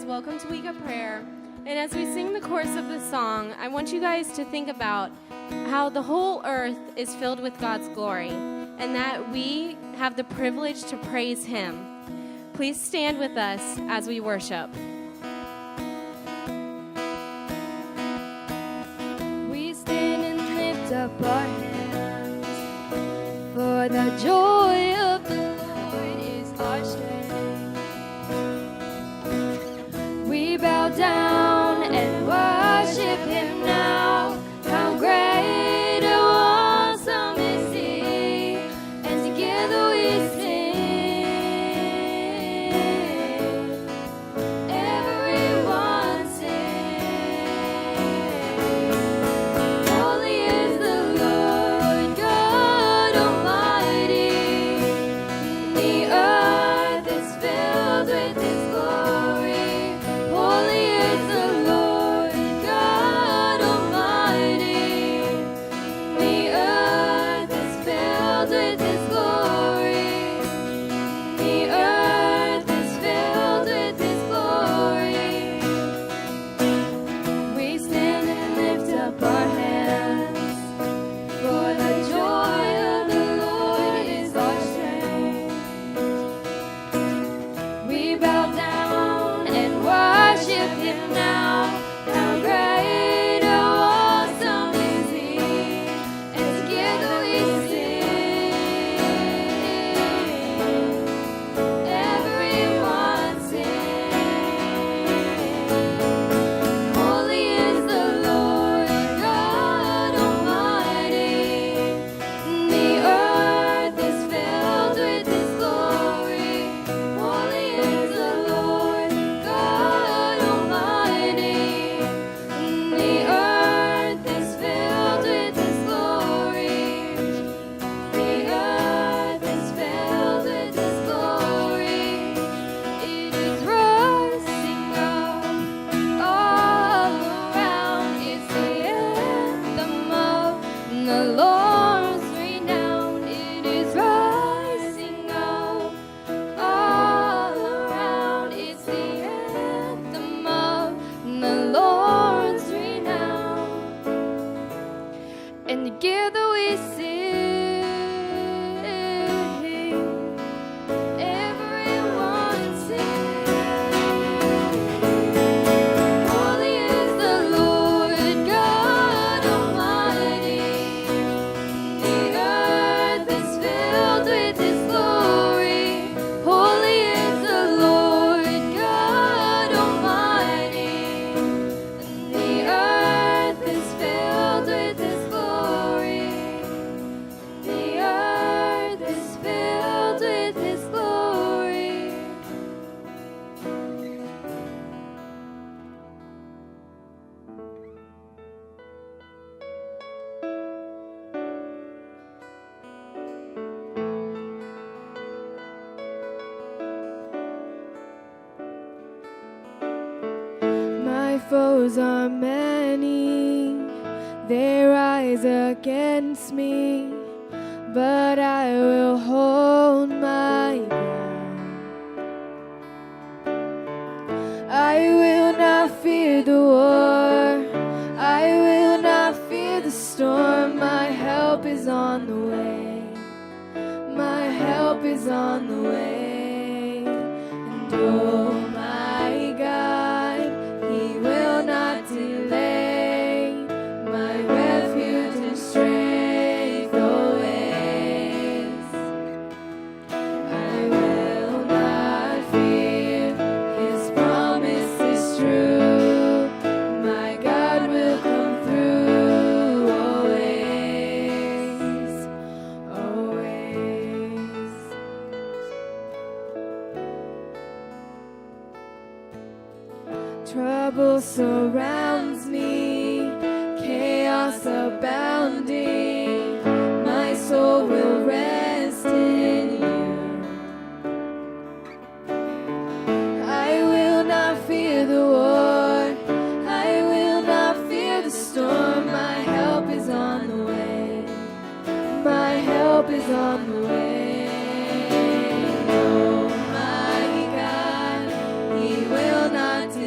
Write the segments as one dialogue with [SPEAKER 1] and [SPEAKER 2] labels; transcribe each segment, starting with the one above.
[SPEAKER 1] welcome to Week of Prayer. And as we sing the chorus of this song, I want you guys to think about how the whole earth is filled with God's glory and that we have the privilege to praise Him. Please stand with us as we worship.
[SPEAKER 2] We stand and lift up our hands, for the joy of the Lord is our strength. We bow down and worship Him now. How great and awesome is He, and together we sing. Everyone sing. Holy is the Lord God Almighty. The earth is filled with His glory. Holy is the Lord God Almighty. The earth is filled with His glory. The earth is filled with His glory. We stand and lift up our hands, for the joy of the Lord is our strength. We bow down and worship Him now. How great and awesome is He, and together we sing. Everyone sing. Holy is the Lord God Almighty. The earth is filled with His glory. Holy is the Lord God Almighty. The earth is filled with His glory. The earth is filled with His glory. It is rising up all around. It's the anthem of the Lord's renown. It is rising up all around. It's the anthem of the Lord's renown. And together we sing. Everyone sing. Holy is the Lord God Almighty. The earth is filled with His glory. Holy is the Lord God Almighty. The earth is filled with His glory. The earth is filled with His glory. My foes are many, they rise against me, but I will hold my ground. I will not fear the war, I will not fear the storm. My help is on the way, my help is on the way. And oh my God, He will not delay, my refuge and strength always. I will not fear, His promise is true, my God will come through always, always. Trouble surrounds me, chaos abounding. My soul will rest in you. I will not fear the war, I will not fear the storm. My help is on the way, my help is on the way. Oh my God, He will not delay.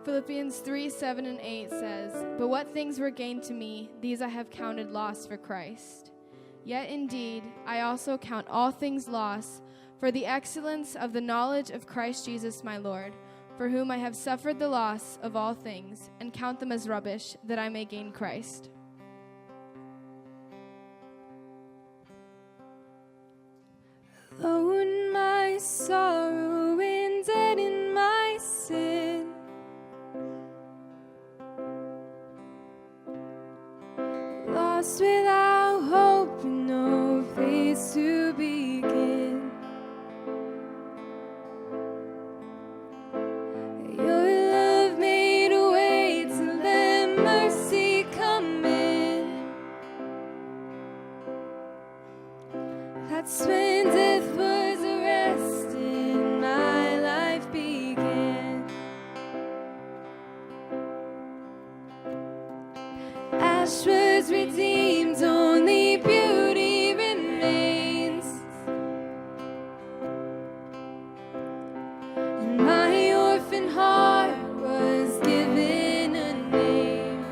[SPEAKER 2] Philippians 3:7-8 says, "But what things were gained to me, these I have counted loss for Christ. Yet indeed, I also count all things loss for the excellence of the knowledge of Christ Jesus my Lord, for whom I have suffered the loss of all things, and count them as rubbish, that I may gain Christ."
[SPEAKER 3] Alone my sorrow and dead in my sin, lost without hope and no place to begin. Your love made a way to let mercy come in. That's when death was arrested, my life began. Ash was redeemed, only beauty remains. And my orphan heart was given a name.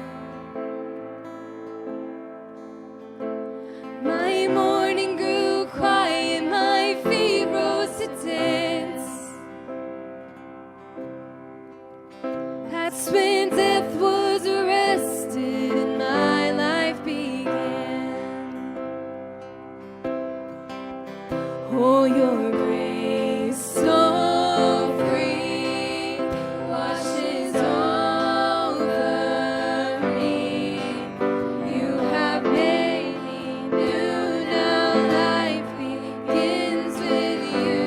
[SPEAKER 3] My mourning grew quiet, my feet rose to dance. That's when death was arrested and my life began. Oh, your grace so free washes over me. You have made me new, now life begins with you.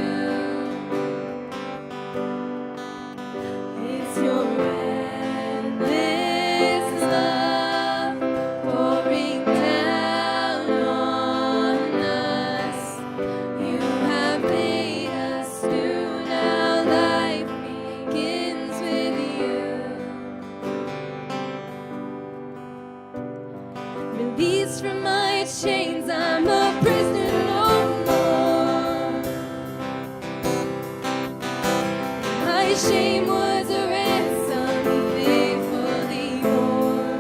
[SPEAKER 3] It's your endless love pouring down on us. You have made us new, now life begins with you. Released from my chains, I'm a prisoner no more. My shame was a ransom he faithfully bore.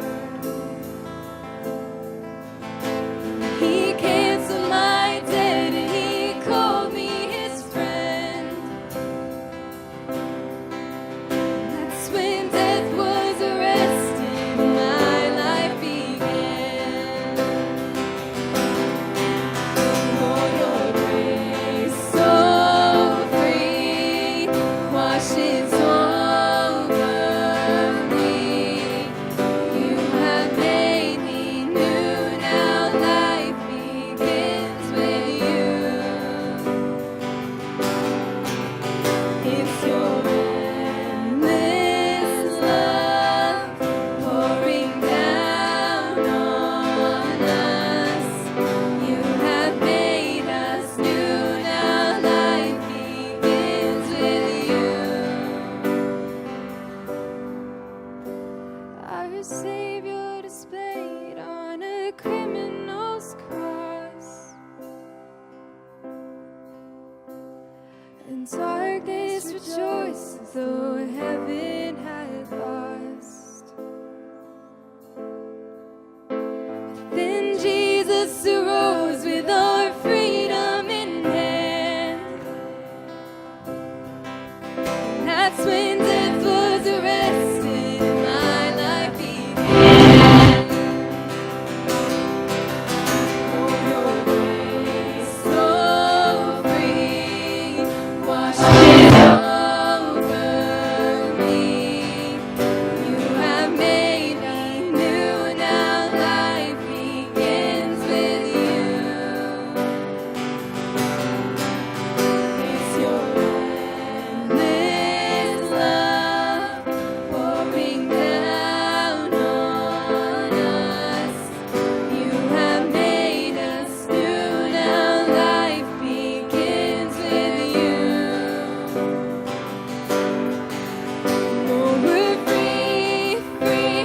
[SPEAKER 3] He canceled my debt and he called me his friend. That's when death was arrested, my life began. Oh, your grace so free washes over me. You have made me new, now life begins with you. It's your endless love pouring down on us. You have made us new, now life begins with you. Our Savior displayed on a criminal's cross, and darkness rejoiced though heaven had lost. Then Jesus arose with our freedom in hand. That's when death was arrested and my life began. Oh, your grace so free washes over me. You have made me new, now life begins with you. It's your endless love pouring down on us. You have made us new, now life begins with you. Oh, we're free, free,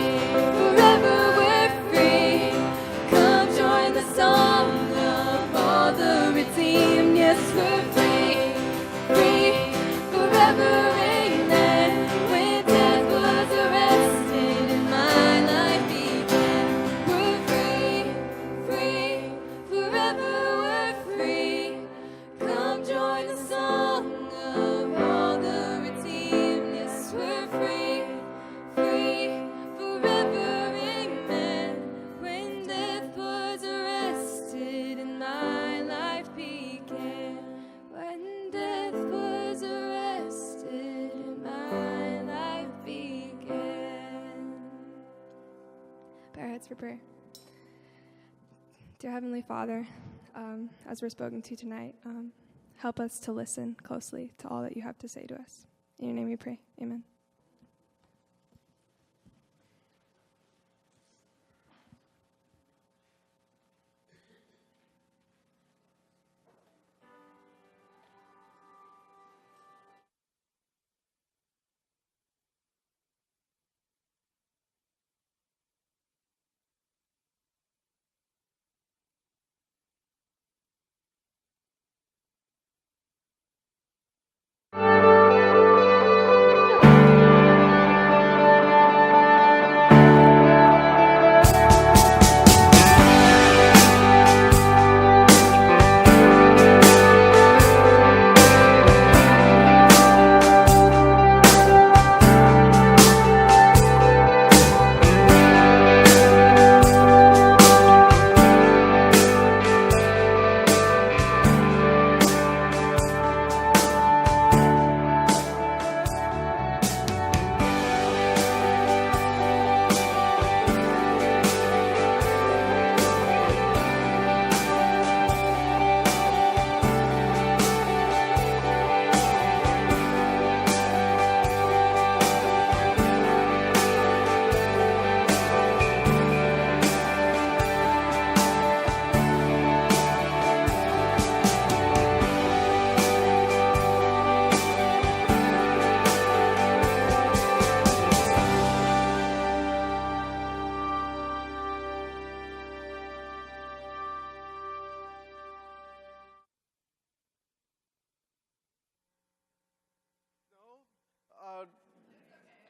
[SPEAKER 3] forever we're free. Come join the song of all the redeemed. Yes, we're free, free, forever, amen. When death was
[SPEAKER 2] prayer. Dear Heavenly Father, as we're spoken to tonight, help us to listen closely to all that you have to say to us. In your name we pray. Amen.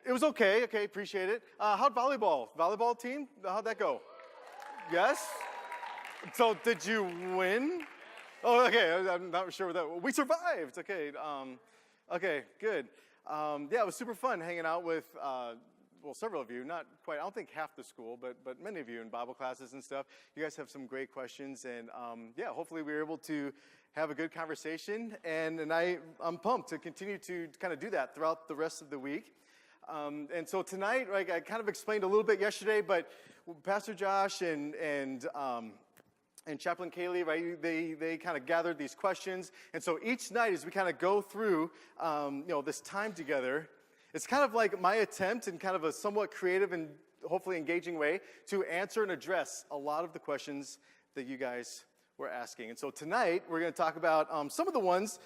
[SPEAKER 4] It was okay. Okay, appreciate it. How'd volleyball? Volleyball team? How'd that go? Yes? So did you win? Oh, okay. I'm not sure what that. We survived. Okay. Okay. Good. Yeah, it was super fun hanging out with several of you. Not quite. I don't think half the school, but many of you in Bible classes and stuff. You guys have some great questions, and yeah, hopefully we were able to have a good conversation. And I'm pumped to continue to kind of do that throughout the rest of the week. And so tonight, like I kind of explained a little bit yesterday, but Pastor Josh and Chaplain Kaylee, right? They kind of gathered these questions, and so each night as we kind of go through, this time together, it's kind of like my attempt in kind of a somewhat creative and hopefully engaging way to answer and address a lot of the questions that you guys were asking. And so tonight we're going to talk about some of the ones.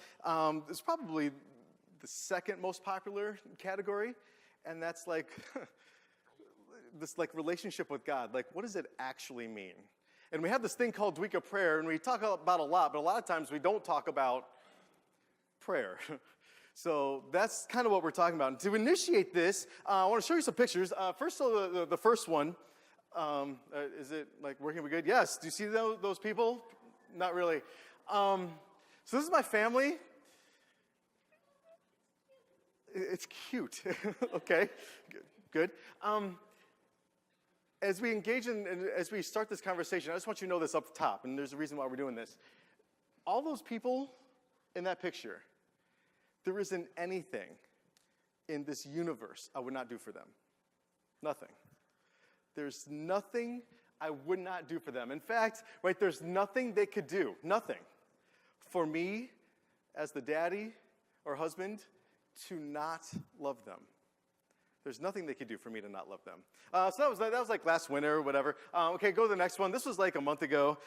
[SPEAKER 4] It's probably the second most popular category. And that's like this like relationship with God. Like, what does it actually mean? And we have this thing called Week of Prayer, and we talk about a lot, but a lot of times we don't talk about prayer. So that's kind of what we're talking about. And to initiate this, I want to show you some pictures. First, so the first one, is it like working? We good? Yes. Do you see those people? Not really. So this is my family. It's cute. Okay, good. As we engage as we start this conversation, I just want you to know this up top, and there's a reason why we're doing this. All those people in that picture, there isn't anything in this universe I would not do for them. Nothing. There's nothing I would not do for them. In fact, right, there's nothing they could do, nothing, for me as the daddy or husband to not love them. There's nothing they could do for me to not love them. So that was like last winter or whatever. Okay, go to the next one. This was like a month ago.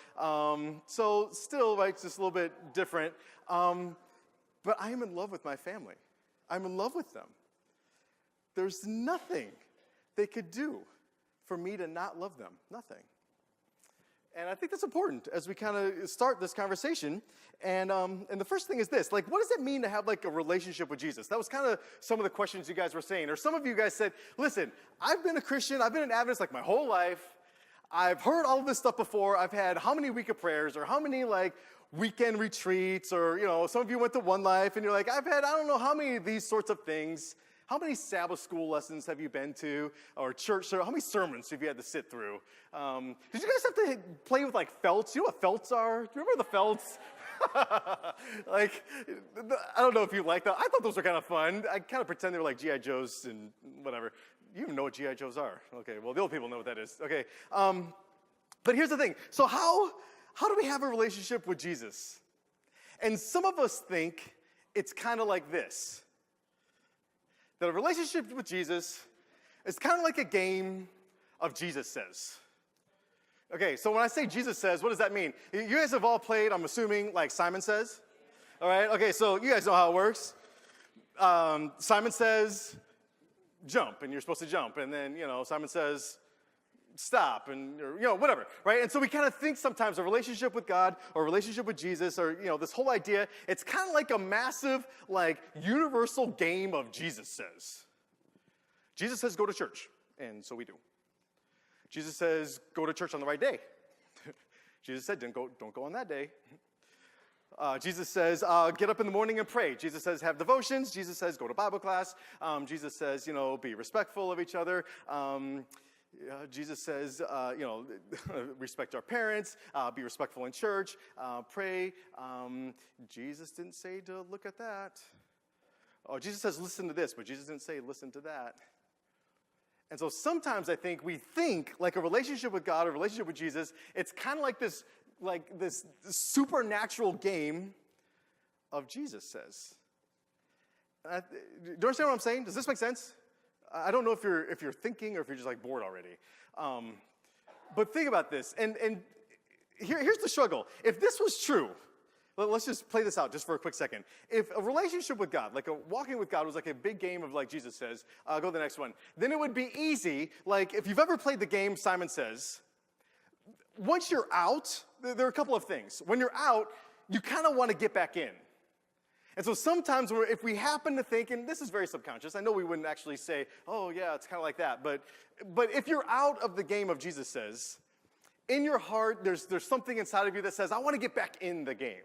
[SPEAKER 4] So still, like, just a little bit different. But I am in love with my family. I'm in love with them. There's nothing they could do for me to not love them. Nothing. And I think that's important as we kind of start this conversation. And the first thing is this: like, what does it mean to have like a relationship with Jesus? That was kind of some of the questions you guys were saying. Or some of you guys said, listen, I've been a Christian, I've been an Adventist like my whole life. I've heard all of this stuff before. I've had how many week of prayers or how many like weekend retreats, or some of you went to One Life and you're like, I've had I don't know how many of these sorts of things. How many Sabbath school lessons have you been to, or church? How many sermons have you had to sit through? Did you guys have to play with like felts? You know what felts are? Do you remember the felts? Like, I don't know if you like that. I thought those were kind of fun. I kind of pretend they were like G.I. Joes and whatever. You even know what G.I. Joes are. Okay, well, the old people know what that is. Okay, but here's the thing. So how do we have a relationship with Jesus? And some of us think it's kind of like this. That a relationship with Jesus is kind of like a game of Jesus Says. Okay, so when I say Jesus Says, what does that mean? You guys have all played, I'm assuming, like Simon Says? All right, okay, so you guys know how it works. Simon says, jump, and you're supposed to jump. And then, Simon says, stop, and, whatever, right? And so we kind of think sometimes a relationship with God or a relationship with Jesus or, this whole idea, it's kind of like a massive, universal game of Jesus Says. Jesus says, go to church, and so we do. Jesus says, go to church on the right day. Jesus said, don't go on that day. Jesus says, get up in the morning and pray. Jesus says, have devotions. Jesus says, go to Bible class. Jesus says, be respectful of each other. Jesus says, respect our parents, be respectful in church, pray. Jesus didn't say to look at that. Oh, Jesus says, listen to this, but Jesus didn't say, listen to that. And so sometimes I think we think like a relationship with God, a relationship with Jesus, it's kind of like this supernatural game of Jesus Says. Do you understand what I'm saying? Does this make sense? I don't know if you're thinking or if you're just bored already. But think about this. And here's the struggle. If this was true, let's just play this out just for a quick second. If a relationship with God, like a walking with God was like a big game of like Jesus Says, go to the next one, then it would be easy. Like if you've ever played the game Simon Says, once you're out, there are a couple of things. When you're out, you kind of want to get back in. And so sometimes if we happen to think, and this is very subconscious, I know we wouldn't actually say, oh yeah, it's kind of like that, but if you're out of the game of Jesus Says, in your heart, there's something inside of you that says, I want to get back in the game.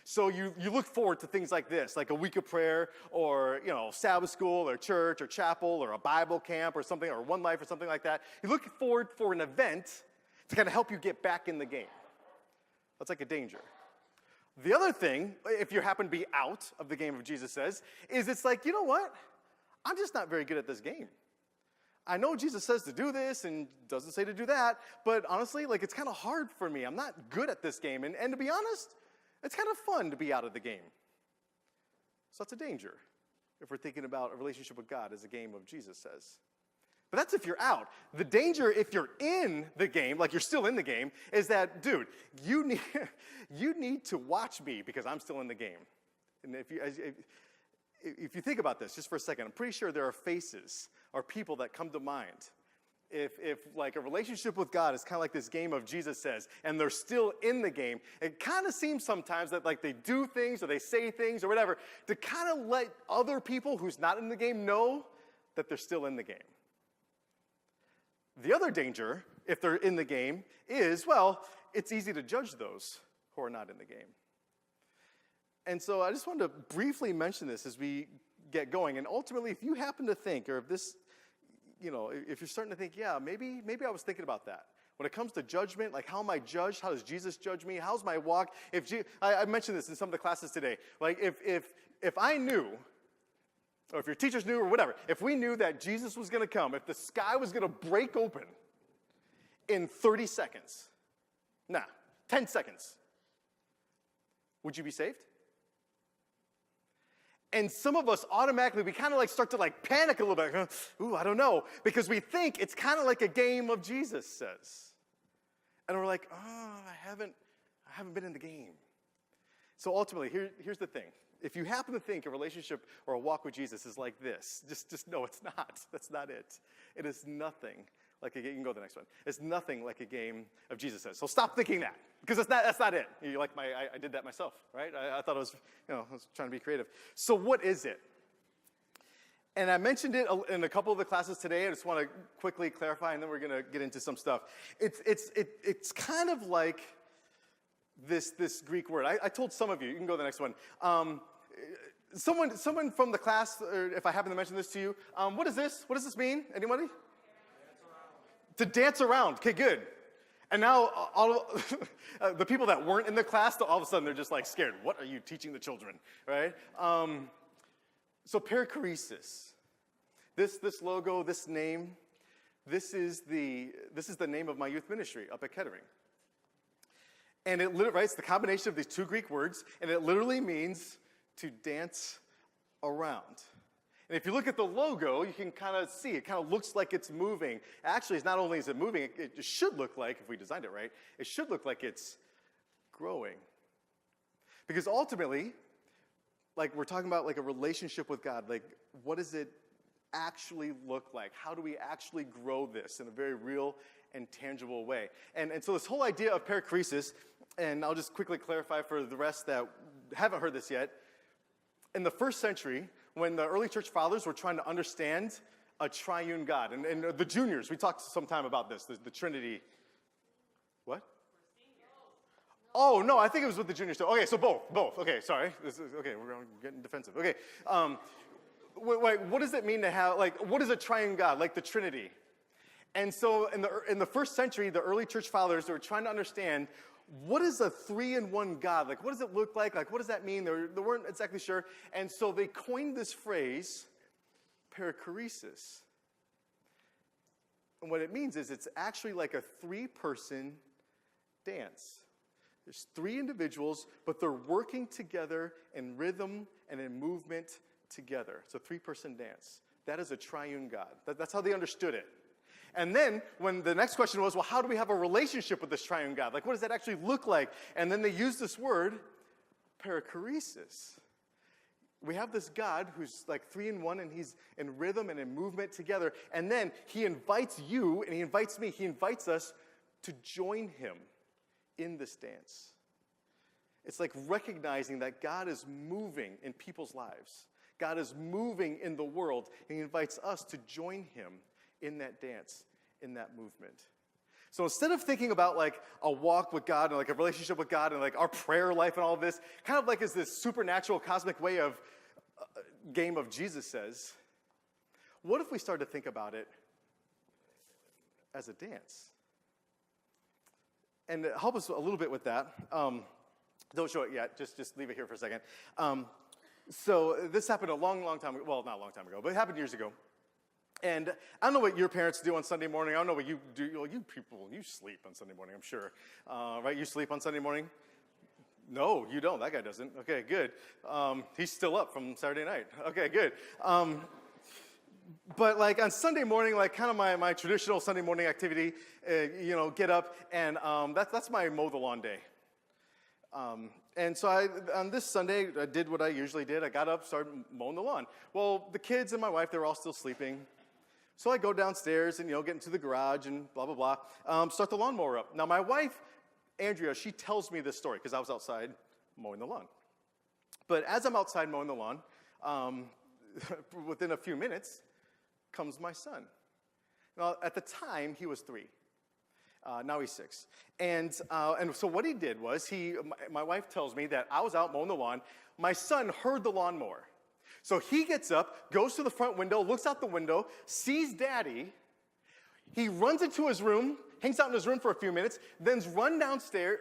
[SPEAKER 4] So you look forward to things like this, like a week of prayer or, Sabbath school or church or chapel or a Bible camp or something, or One Life or something like that. You look forward for an event to kind of help you get back in the game. That's like a danger. The other thing, if you happen to be out of the game of Jesus Says, is it's like, you know what? I'm just not very good at this game. I know Jesus says to do this and doesn't say to do that, but honestly, it's kind of hard for me. I'm not good at this game. And to be honest, it's kind of fun to be out of the game. So that's a danger if we're thinking about a relationship with God as a game of Jesus Says. But that's if you're out. The danger if you're in the game, like you're still in the game, is that, dude, you need to watch me because I'm still in the game. And if you think about this just for a second, I'm pretty sure there are faces or people that come to mind. If like a relationship with God is kind of like this game of Jesus Says, and they're still in the game, it kind of seems sometimes that they do things or they say things or whatever to kind of let other people who's not in the game know that they're still in the game. The other danger, if they're in the game, is, it's easy to judge those who are not in the game. And so I just wanted to briefly mention this as we get going. And ultimately, if you happen to think, or if this, if you're starting to think, yeah, maybe I was thinking about that. When it comes to judgment, how am I judged? How does Jesus judge me? How's my walk? I mentioned this in some of the classes today. If I knew, or if your teachers knew or whatever, if we knew that Jesus was going to come, if the sky was going to break open in 30 seconds, 10 seconds, would you be saved? And some of us automatically, we kind of start to panic a little bit. Ooh, I don't know. Because we think it's kind of like a game of Jesus Says. And we're like, oh, I haven't been in the game. So ultimately, here's the thing. If you happen to think a relationship or a walk with Jesus is like this, just know it's not. That's not it. It is nothing like a game. You can go to the next one. It's nothing like a game of Jesus Says. So stop thinking that, because that's not it. I did that myself, right? I thought I was trying to be creative. So what is it? And I mentioned it in a couple of the classes today. I just want to quickly clarify, and then we're going to get into some stuff. It's kind of like this Greek word. I told some of you. You can go to the next one. Someone from the class, or if I happen to mention this to you, what is this? What does this mean? Anybody? To dance around. Okay, good. And now all the people that weren't in the class, all of a sudden they're just scared. What are you teaching the children, right? So perichoresis. This logo, this name, this is the name of my youth ministry up at Kettering. And it literally, right, it's the combination of these two Greek words, and it literally means to dance around. And if you look at the logo, you can kind of see, it kind of looks like it's moving. Actually, it's not only is it moving, it should look like, if we designed it right, it should look like it's growing. Because ultimately, like we're talking about like a relationship with God, like what does it actually look like? How do we actually grow this in a very real and tangible way? And so this whole idea of perichoresis, and I'll just quickly clarify for the rest that haven't heard this yet, in the first century, when the early church fathers were trying to understand a triune God, and the juniors, we talked some time about this, the Trinity. What? Oh, no, I think it was with the juniors too. Okay, so both. Okay, sorry. Okay, we're getting defensive. Okay, what does it mean to have, like, what is a triune God, like the Trinity? And so in the first century, the early church fathers, they were trying to understand, what is a three-in-one God? Like, what does it look like? Like, what does that mean? They weren't exactly sure. And so they coined this phrase, perichoresis. And what it means is it's actually like a three-person dance. There's three individuals, but they're working together in rhythm and in movement together. It's a three-person dance. That is a triune God. That's how they understood it. And then when the next question was, well, how do we have a relationship with this triune God? Like, what does that actually look like? And then they used this word, perichoresis. We have this God who's like three-in-one, and he's in rhythm and in movement together. And then he invites you, and he invites me, he invites us to join him in this dance. It's like recognizing that God is moving in people's lives. God is moving in the world, and he invites us to join him in that dance, in that movement. So instead of thinking about like a walk with God and like a relationship with God and like our prayer life and all of this, kind of like is this supernatural cosmic way of game of Jesus says, what if we start to think about it as a dance? And to help us a little bit with that, don't show it yet, just leave it here for a second. So this happened a long time ago, well, not a long time ago, but it happened years ago. And I don't know what your parents do on Sunday morning. I don't know what you do. You people, you sleep on Sunday morning, I'm sure. Right? You sleep on Sunday morning? No, you don't. That guy doesn't. Okay, good. He's still up from Saturday night. Okay, good. But like on Sunday morning, like kind of my traditional Sunday morning activity, get up, and that's my mow the lawn day. And so on this Sunday, I did what I usually did. I got up, started mowing the lawn. Well, the kids and my wife, they were all still sleeping. So I go downstairs and, get into the garage and blah, blah, blah, start the lawnmower up. Now, my wife, Andrea, she tells me this story because I was outside mowing the lawn. But as I'm outside mowing the lawn, within a few minutes comes my son. Now, at the time, he was 3. Now he's 6. And so what he did was, my wife tells me that I was out mowing the lawn. My son heard the lawnmower. So he gets up, goes to the front window, looks out the window, sees Daddy. He runs into his room, hangs out in his room for a few minutes, then runs downstairs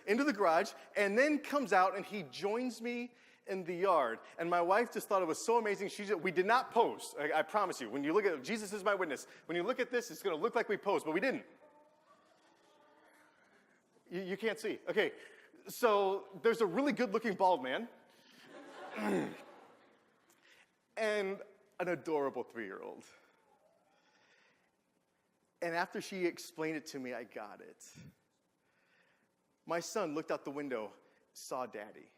[SPEAKER 4] into the garage, and then comes out and he joins me in the yard. And my wife just thought it was so amazing. We did not pose. I promise you. When you look at Jesus is my witness. When you look at this, it's going to look like we posed, but we didn't. You can't see. Okay. So there's a really good-looking bald man and an adorable 3-year-old. And after she explained it to me, I got it. My son looked out the window, saw Daddy.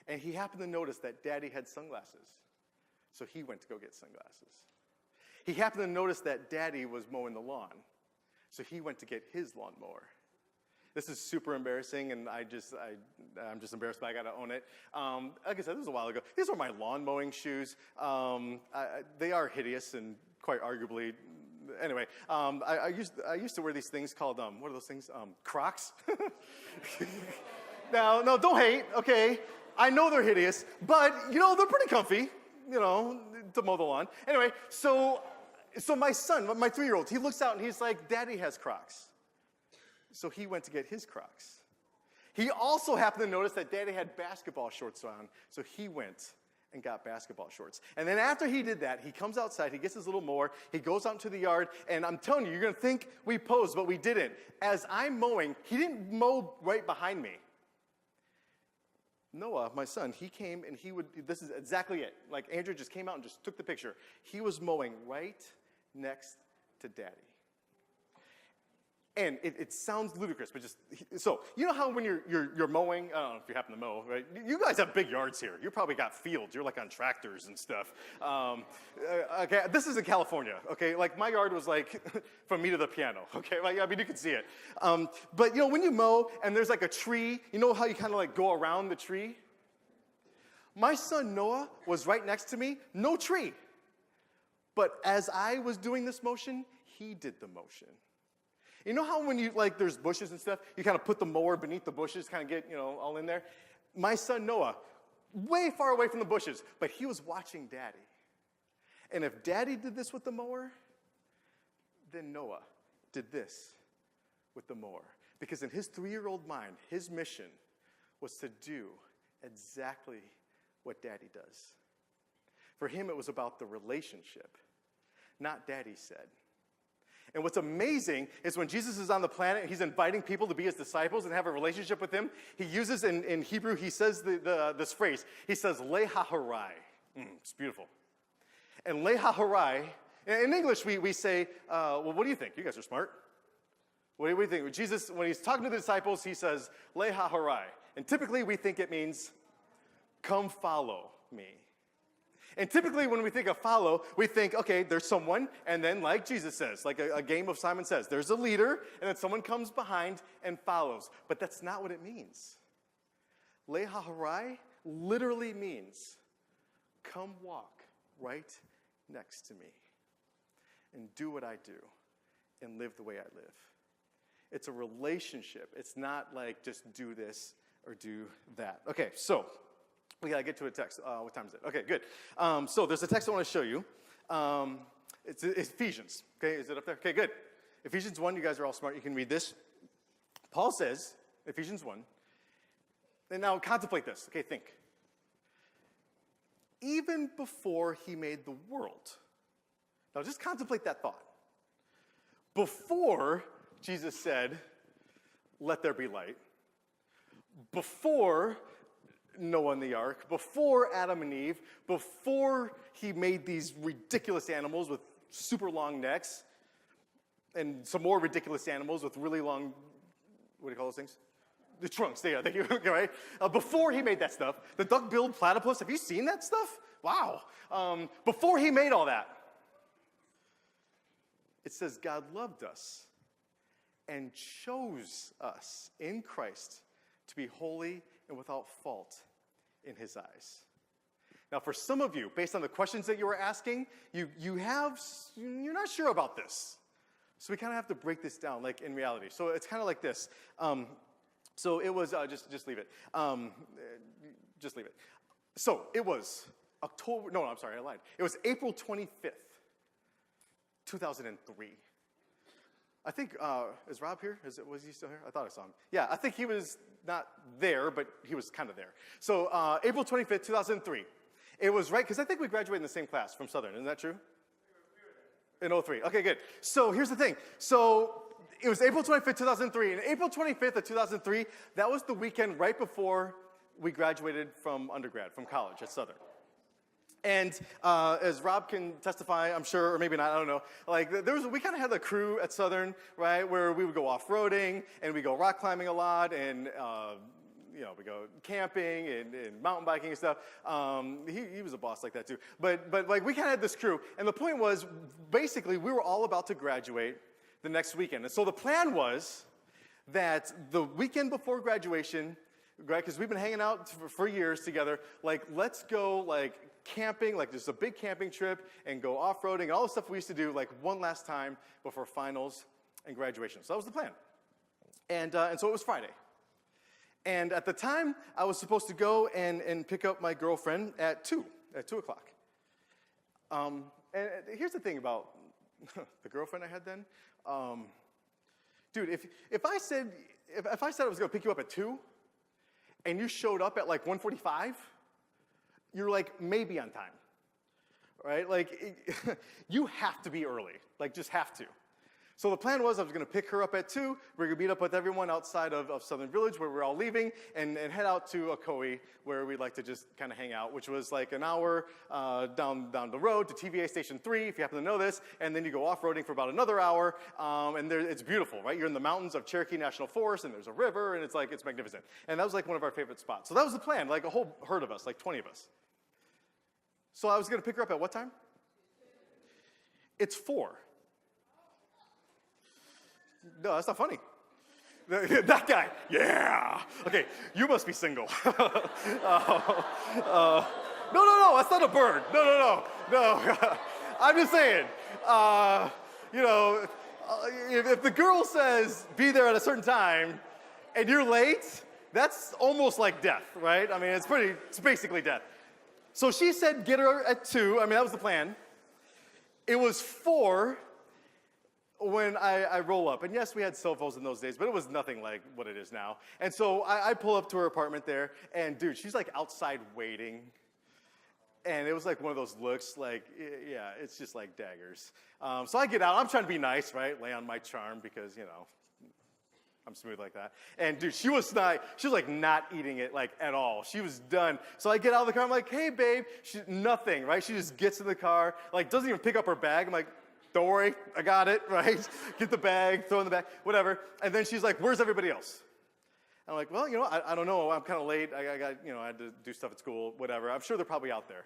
[SPEAKER 4] And he happened to notice that Daddy had sunglasses. So he went to go get sunglasses. He happened to notice that Daddy was mowing the lawn. So he went to get his lawnmower. This is super embarrassing, and I'm just embarrassed, but I got to own it. Like I said, this was a while ago. These are my lawn mowing shoes. They are hideous and quite arguably. Anyway, I used to wear these things called, what are those things? Crocs. Now, no, don't hate, okay? I know they're hideous, but, they're pretty comfy, to mow the lawn. Anyway, so my son, my 3-year-old, he looks out and he's like, Daddy has Crocs. So he went to get his Crocs. He also happened to notice that Daddy had basketball shorts on, so he went and got basketball shorts. And then after he did that, he comes outside, he gets his little mower, he goes out into the yard, and I'm telling you, you're going to think we posed, but we didn't. As I'm mowing, he didn't mow right behind me. Noah, my son, he came and this is exactly it. Like Andrew just came out and just took the picture. He was mowing right next to Daddy. And it sounds ludicrous, but so you know how when you're mowing, I don't know if you happen to mow, right? You guys have big yards here. You probably got fields. You're like on tractors and stuff. Okay, this is in California. Okay, like my yard was like from me to the piano. Okay, like I mean you can see it. But you know when you mow and there's like a tree, you know how you kind of like go around the tree. My son Noah was right next to me, no tree. But as I was doing this motion, he did the motion. You know how when there's bushes and stuff, you kind of put the mower beneath the bushes, kind of get, all in there? My son Noah, way far away from the bushes, but he was watching Daddy. And if Daddy did this with the mower, then Noah did this with the mower. Because in his 3-year-old mind, his mission was to do exactly what Daddy does. For him, it was about the relationship, not Daddy said. And what's amazing is when Jesus is on the planet, he's inviting people to be his disciples and have a relationship with him. He uses, in Hebrew, he says this phrase. He says, le ha-harai. It's beautiful. And le ha-harai, in English, we say, well, what do you think? You guys are smart. What do you think? Jesus, when he's talking to the disciples, he says, le ha-harai. And typically, we think it means, come follow me. And typically when we think of follow, we think, okay, there's someone, and then like Jesus says, like a game of Simon Says, there's a leader, and then someone comes behind and follows. But that's not what it means. Le ha-harai literally means, come walk right next to me and do what I do and live the way I live. It's a relationship. It's not like just do this or do that. Okay, so we got to get to a text. What time is it? Okay, good. So there's a text I want to show you. It's Ephesians. Okay, is it up there? Okay, good. Ephesians 1, you guys are all smart. You can read this. Paul says, Ephesians 1, and now contemplate this. Okay, think. Even before he made the world. Now just contemplate that thought. Before Jesus said, let there be light. Before Noah and the ark, before Adam and Eve, before he made these ridiculous animals with super long necks, and some more ridiculous animals with really long, what do you call those things? The trunks, yeah, thank you, right? Before he made that stuff, the duck-billed platypus, have you seen that stuff? Wow. Before he made all that, it says God loved us and chose us in Christ to be holy and without fault in his eyes. Now, for some of you, based on the questions that you were asking, you're not sure about this. So we kind of have to break this down, like in reality. So it's kind of like this. So it was, just leave it. Just leave it. So it was I lied. It was April 25th, 2003. I think, is Rob here? Was he still here? I thought I saw him. Yeah, I think he was not there, but he was kind of there. So April 25th, 2003. It was right, because I think we graduated in the same class from Southern. Isn't that true? In 03. Okay, good. So here's the thing. So it was April 25th, 2003. And April 25th of 2003, that was the weekend right before we graduated from undergrad, from college at Southern. And as Rob can testify, I'm sure, or maybe not, I don't know, like we kind of had a crew at Southern, right, where we would go off-roading, and we go rock climbing a lot, and we go camping and mountain biking and stuff. He was a boss like that too. But like we kind of had this crew, and the point was, basically, we were all about to graduate the next weekend. And so the plan was that the weekend before graduation, right, because we've been hanging out for years together, like let's go like camping, like just a big camping trip, and go off-roading, all the stuff we used to do like one last time before finals and graduation. So that was the plan. And so it was Friday. And at the time, I was supposed to go and pick up my girlfriend at 2 o'clock. And here's the thing about the girlfriend I had then. Dude, if I said I was going to pick you up at 2, and you showed up at like 1:45, you're like maybe on time, right? Like, you have to be early, like just have to. So the plan was I was going to pick her up at 2. We're going to meet up with everyone outside of Southern Village where we're all leaving and head out to Ocoee where we'd like to just kind of hang out, which was like an hour down the road to TVA Station 3, if you happen to know this, and then you go off-roading for about another hour, and it's beautiful, right? You're in the mountains of Cherokee National Forest, and there's a river, and it's magnificent. And that was like one of our favorite spots. So that was the plan, like a whole herd of us, like 20 of us. So I was going to pick her up at what time? It's 4. No, that's not funny. That guy, yeah. Okay, you must be single. No, that's not a bird. No. I'm just saying, if the girl says be there at a certain time and you're late, that's almost like death, right? I mean, it's basically death. So she said get her at 2. I mean, that was the plan. It was 4 when I roll up. And yes, we had cell phones in those days, but it was nothing like what it is now. And so I pull up to her apartment there, and dude, she's like outside waiting. And it was like one of those looks like, yeah, it's just like daggers. So I get out. I'm trying to be nice, right? Lay on my charm because, I'm smooth like that. And dude, she was like not eating it like at all. She was done. So I get out of the car. I'm like, hey, babe. Nothing, right? She just gets in the car, like doesn't even pick up her bag. I'm like, don't worry, I got it, right? Get the bag, throw it in the bag, whatever. And then she's like, where's everybody else? I'm like, well, I don't know. I'm kind of late. I got, I had to do stuff at school, whatever. I'm sure they're probably out there.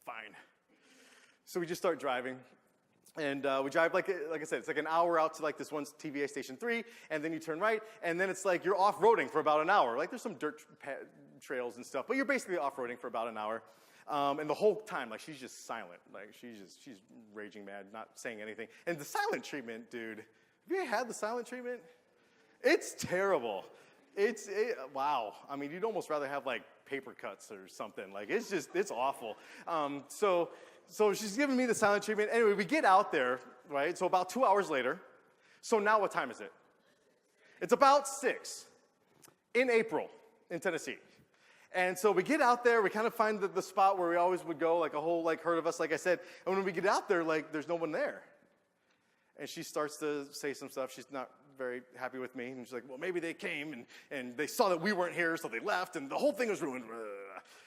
[SPEAKER 4] Fine. So we just start driving. And we drive, like I said, it's like an hour out to like this one TVA Station 3, and then you turn right, and then it's like you're off-roading for about an hour. Like there's some dirt trails and stuff, but you're basically off-roading for about an hour. And the whole time, like, she's just silent. Like, she's raging mad, not saying anything. And the silent treatment, dude, have you had the silent treatment? It's terrible. Wow. I mean, you'd almost rather have, like, paper cuts or something. Like, it's awful. So she's giving me the silent treatment. Anyway, we get out there, right? So about 2 hours later. So now what time is it? It's about 6 in April in Tennessee. And so we get out there, we kind of find the spot where we always would go, like a whole herd of us, like I said. And when we get out there, like there's no one there. And she starts to say some stuff. She's not very happy with me. And she's like, well, maybe they came and they saw that we weren't here, so they left, and the whole thing was ruined.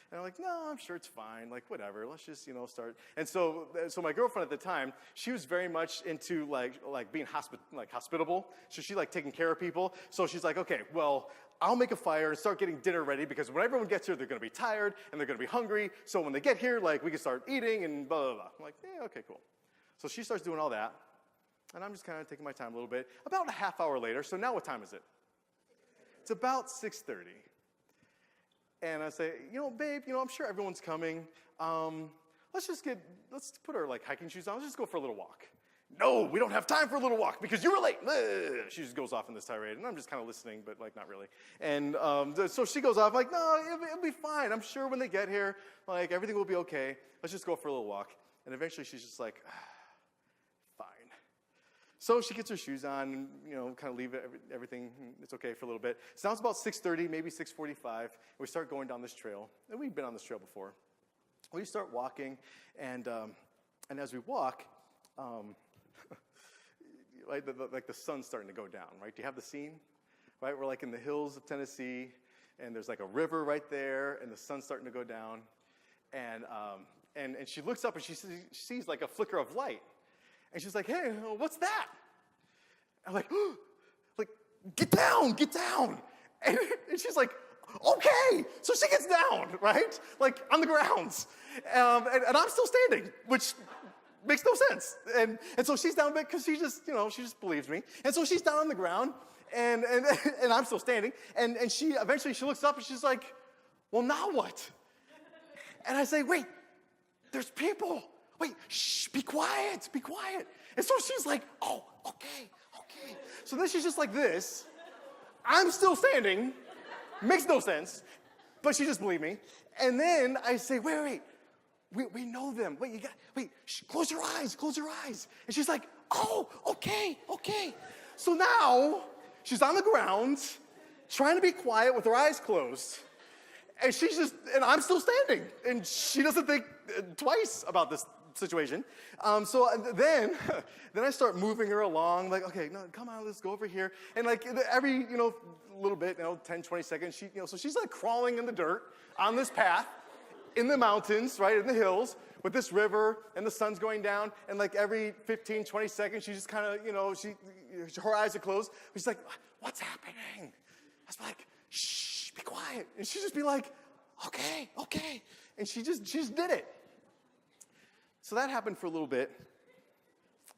[SPEAKER 4] And I'm like, no, I'm sure it's fine. Like, whatever. Let's just, start. And so my girlfriend at the time, she was very much into like being hospitable. So she like taking care of people. So she's like, okay, well, I'll make a fire and start getting dinner ready because when everyone gets here, they're going to be tired and they're going to be hungry. So when they get here, like, we can start eating and blah, blah, blah. I'm like, yeah, okay, cool. So she starts doing all that. And I'm just kind of taking my time a little bit. About a half hour later, so now what time is it? It's about 6:30. And I say, babe, I'm sure everyone's coming. Let's put our like hiking shoes on. Let's just go for a little walk. No, we don't have time for a little walk because you were late. She just goes off in this tirade, and I'm just kind of listening, but like not really. And so she goes off like, no, it'll be fine. I'm sure when they get here, like everything will be okay. Let's just go for a little walk. And eventually she's just like, fine. So she gets her shoes on and, kind of leave everything. It's okay for a little bit. So now it's about 6:30, maybe 6:45. And we start going down this trail. And we've been on this trail before. We start walking, and as we walk, like the sun's starting to go down, right? Do you have the scene? Right? We're like in the hills of Tennessee, and there's like a river right there, and the sun's starting to go down. And she looks up, and she sees like a flicker of light. And she's like, hey, what's that? I'm like, like, get down. And she's like, okay. So she gets down, right? Like on the grounds. And I'm still standing, which makes no sense. And so she's down because she just believes me. And so she's down on the ground, and I'm still standing. And she eventually looks up and she's like, well, now what? And I say, wait, there's people. Wait, shh, be quiet. And so she's like, oh, okay. So then she's just like this. I'm still standing. Makes no sense. But she just believed me. And then I say, wait. We know them. Wait, shh, close your eyes. And she's like, oh, okay. So now she's on the ground trying to be quiet with her eyes closed. And I'm still standing. And she doesn't think twice about this situation. So then I start moving her along, like, okay, no, come on, let's go over here. And like every, little bit, 10, 20 seconds, so she's like crawling in the dirt on this path in the mountains, right, in the hills, with this river, and the sun's going down, and like every 15, 20 seconds, she just kind of, her eyes are closed. She's like, what's happening? I was like, shh, be quiet. And she'd just be like, okay. And she just did it. So that happened for a little bit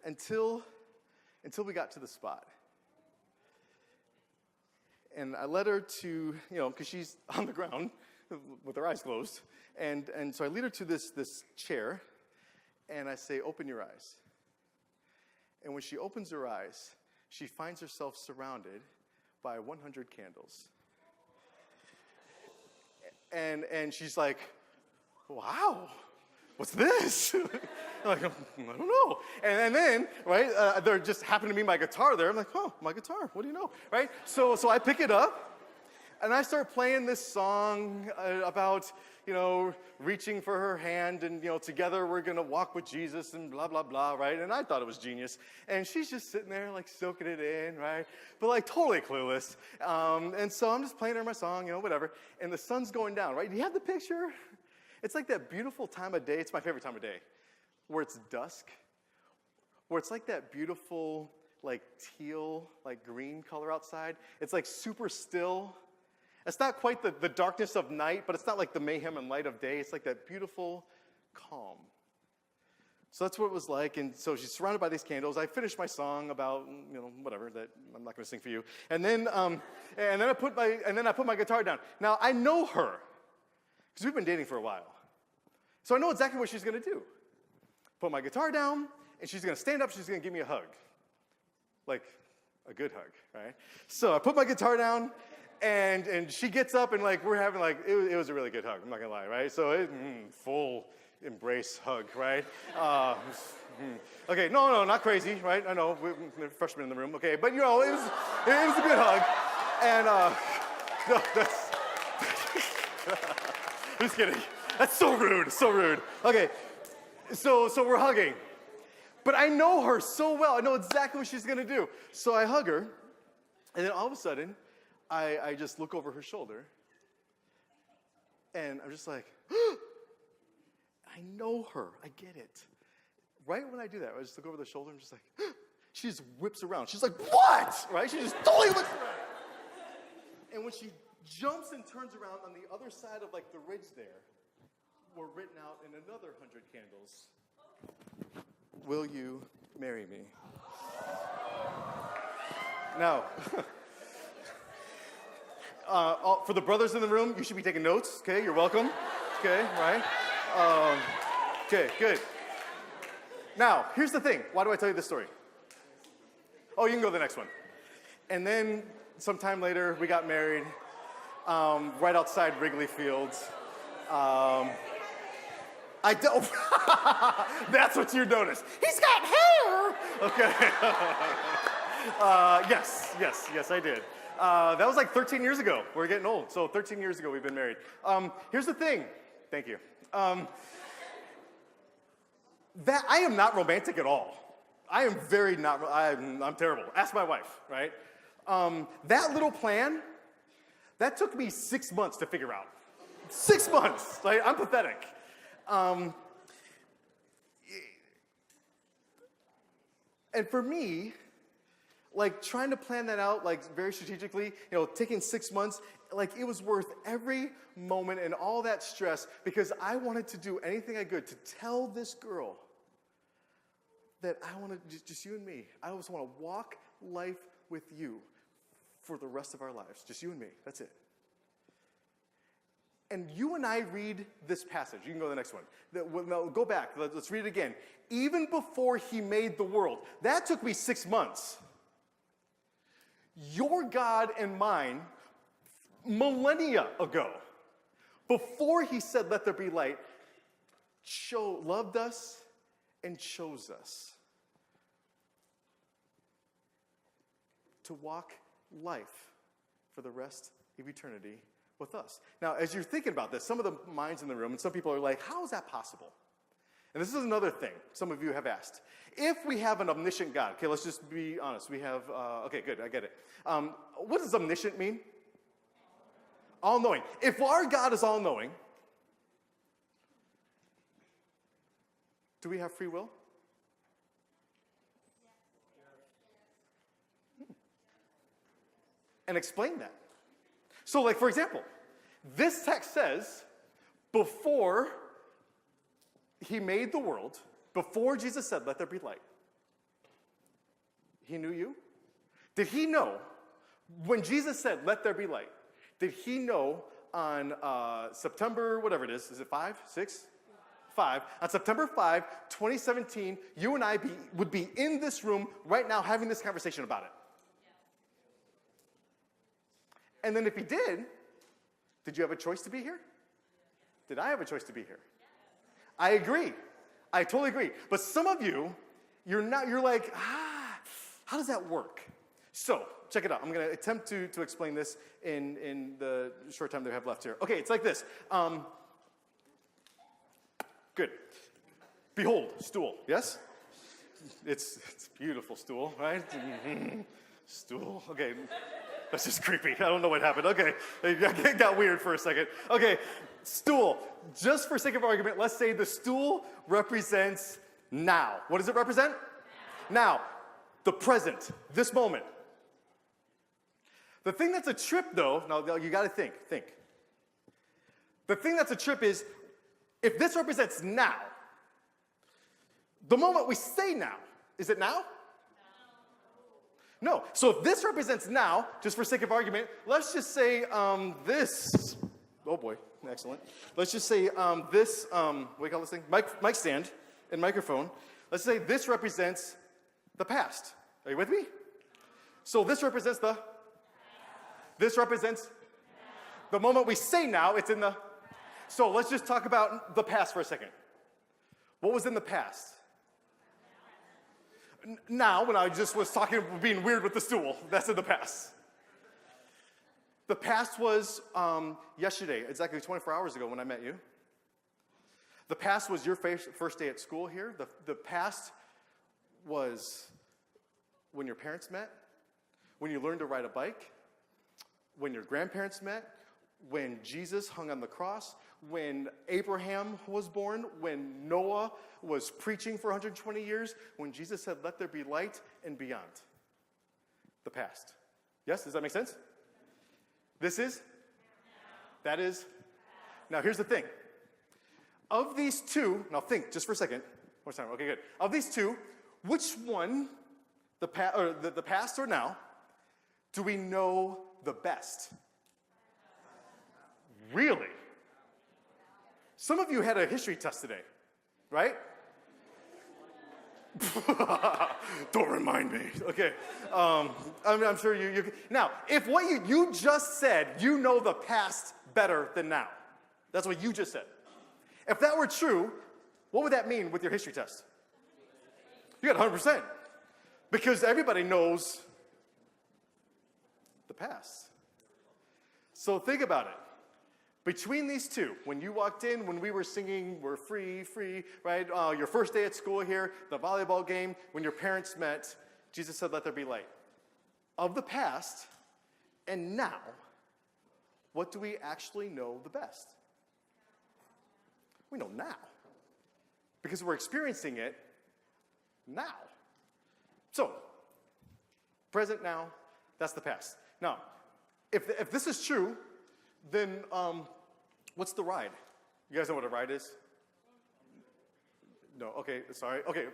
[SPEAKER 4] until we got to the spot. And I led her to, because she's on the ground with her eyes closed. And so I lead her to this chair, and I say, open your eyes. And when she opens her eyes, she finds herself surrounded by 100 candles. And she's like, wow, what's this? I'm like, I don't know. And then, right, there just happened to be my guitar there. I'm like, oh, my guitar, what do you know, right? So I pick it up, and I start playing this song about, reaching for her hand, and, together we're going to walk with Jesus, and blah, blah, blah, right? And I thought it was genius. And she's just sitting there, like, soaking it in, right? But, like, totally clueless. And so I'm just playing her my song, whatever. And the sun's going down, right? Do you have the picture? It's like that beautiful time of day. It's my favorite time of day, where it's dusk, where it's like that beautiful, like, teal, like, green color outside. It's, like, super still. It's not quite the darkness of night, but it's not like the mayhem and light of day. It's like that beautiful calm. So that's what it was like. And so she's surrounded by these candles. I finished my song about, whatever, that I'm not going to sing for you. And then I put my guitar down. Now, I know her, because we've been dating for a while. So I know exactly what she's going to do. Put my guitar down, and she's going to stand up. She's going to give me a hug. Like a good hug, right? So I put my guitar down, and she gets up, and like we're having like it was a really good hug. I'm not gonna lie, right? So full embrace hug, right? Okay, no, not crazy, right? I know we're freshmen in the room, okay, but it was a good hug, and no, that's just kidding. That's so rude. Okay, so we're hugging, but I know her so well. I know exactly what she's gonna do. So I hug her, and then all of a sudden, I just look over her shoulder, and I'm just like, I know her. I get it. Right when I do that, I just look over the shoulder, and I'm just like, she just whips around. She's like, what? Right? She just totally whips around. And when she jumps and turns around on the other side of like the ridge there, were written out in another 100 candles, will you marry me? Now, for the brothers in the room, you should be taking notes, okay? You're welcome. Okay, right? Okay, good. Now, here's the thing. Why do I tell you this story? Oh, you can go to the next one. And then, sometime later, we got married right outside Wrigley Fields. That's what you noticed. He's got hair! Okay. Yes, I did. That was like 13 years ago. We're getting old. So 13 years ago, we've been married. Here's the thing. Thank you. That I am not romantic at all. I am very not, I'm terrible. Ask my wife, right? That little plan, that took me 6 months to figure out. 6 months. Like, I'm pathetic. And for me, like trying to plan that out, like very strategically, taking 6 months, like it was worth every moment and all that stress because I wanted to do anything I could to tell this girl that I want to, just you and me, I just want to walk life with you for the rest of our lives. Just you and me. That's it. And you and I read this passage. You can go to the next one. No, go back. Let's read it again. Even before he made the world. That took me 6 months. Your God and mine, millennia ago, before he said, let there be light, loved us and chose us to walk life for the rest of eternity with us. Now, as you're thinking about this, some of the minds in the room, and some people are like, how is that possible? And this is another thing some of you have asked. If we have an omniscient God, okay, let's just be honest. We have, okay, good, I get it. What does omniscient mean? All-knowing. If our God is all-knowing, do we have free will? And explain that. So, like, for example, this text says, before he made the world, before Jesus said, let there be light, he knew you? Did he know, when Jesus said, let there be light, did he know on September, whatever it is it 5, 6? 5, on September 5, 2017, you and I would be in this room right now having this conversation about it? And then if he did you have a choice to be here? Did I have a choice to be here? I agree. I totally agree. But some of you, you're like, how does that work? So, check it out. I'm going to attempt to explain this in the short time that we have left here. Okay, it's like this. Good. Behold, stool. Yes? It's a beautiful stool, right? Stool. Okay. That's just creepy. I don't know what happened. Okay. It got weird for a second. Okay. Stool. Just for sake of argument, let's say the stool represents now. What does it represent? Now. The present. This moment. The thing that's a trip, though, now you got to think. The thing that's a trip is, if this represents now, the moment we say now, is it now? No. So if this represents now, just for sake of argument, let's just say this. Oh boy, excellent. Let's just say this, what do you call this thing? Mic stand and microphone. Let's say this represents the past. Are you with me? So this represents this represents the moment we say now, it's in the. So let's just talk about the past for a second. What was in the past? Now, when I just was being weird with the stool, that's in the past. The past was yesterday, exactly 24 hours ago when I met you. The past was your first day at school here. The past was when your parents met, when you learned to ride a bike, when your grandparents met, when Jesus hung on the cross, when Abraham was born, when Noah was preaching for 120 years, when Jesus said, let there be light, and beyond. The past. Yes, does that make sense? This is? That is? Now here's the thing. Of these two, now think just for a second. One more time, okay, good. Of these two, which one, the past or now, do we know the best? Really? Some of you had a history test today, right? Don't remind me. Okay. I'm sure you. Now, if what you just said, you know the past better than now. That's what you just said. If that were true, what would that mean with your history test? You got 100%. Because everybody knows the past. So think about it. Between these two, when you walked in, when we were singing, we're free, right? Your first day at school here, the volleyball game, when your parents met, Jesus said, let there be light. Of the past and now, what do we actually know the best? We know now. Because we're experiencing it now. So, present now, that's the past. Now, if this is true, then what's the ride? You guys know what a ride is? No, okay, sorry. Okay,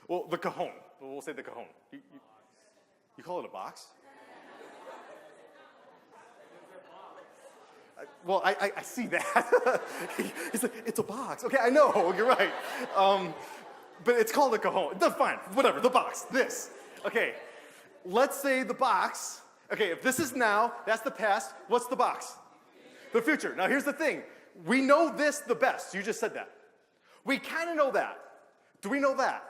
[SPEAKER 4] well, the cajon. We'll say the cajon. You call it a box? Well, I see that. He's like, it's a box. Okay, I know, you're right. But it's called a cajon. That's fine, whatever, the box, this. Okay, let's say the box. Okay, if this is now, that's the past. What's the box? The future. Now, here's the thing. We know this the best. You just said that. We kind of know that. Do we know that?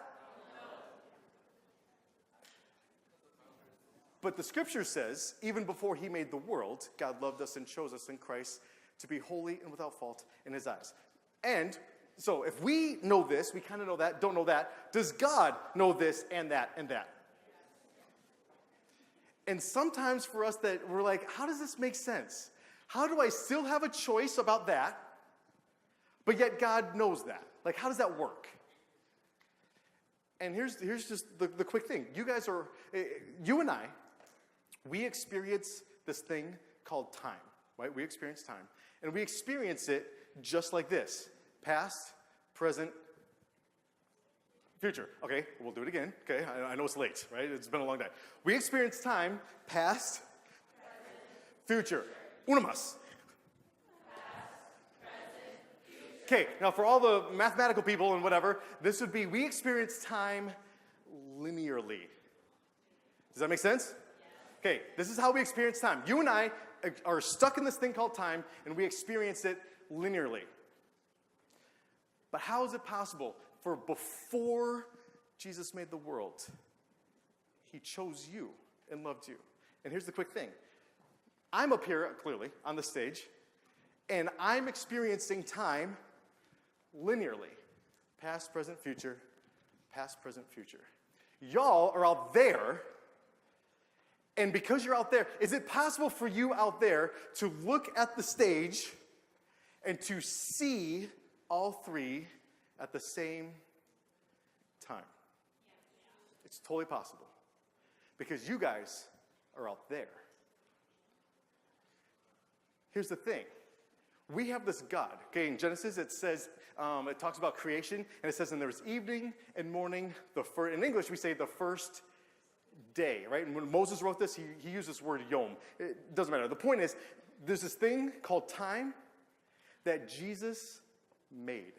[SPEAKER 4] But the scripture says, even before he made the world, God loved us and chose us in Christ to be holy and without fault in his eyes. And so if we know this, we kind of know that, don't know that, does God know this and that and that? And sometimes for us that we're like, how does this make sense? How do I still have a choice about that, but yet God knows that? Like, how does that work? And here's just the quick thing. You and I, we experience this thing called time, right? We experience time. And we experience it just like this. Past, present, future. Okay, we'll do it again. Okay, I know it's late, right? It's been a long day. We experience time, past, future. Una más. Okay, now for all the mathematical people and whatever, this would be, we experience time linearly. Does that make sense? Okay, this is how we experience time. You and I are stuck in this thing called time, and we experience it linearly. But how is it possible for before Jesus made the world, he chose you and loved you? And here's the quick thing. I'm up here, clearly, on the stage, and I'm experiencing time linearly. Past, present, future. Past, present, future. Y'all are out there, and because you're out there, is it possible for you out there to look at the stage and to see all three at the same time? It's totally possible. Because you guys are out there. Here's the thing. We have this God. Okay, in Genesis it says, it talks about creation, and it says, and there was evening and morning, in English we say the first day, right? And when Moses wrote this, he used this word yom. It doesn't matter. The point is, there's this thing called time that Jesus made.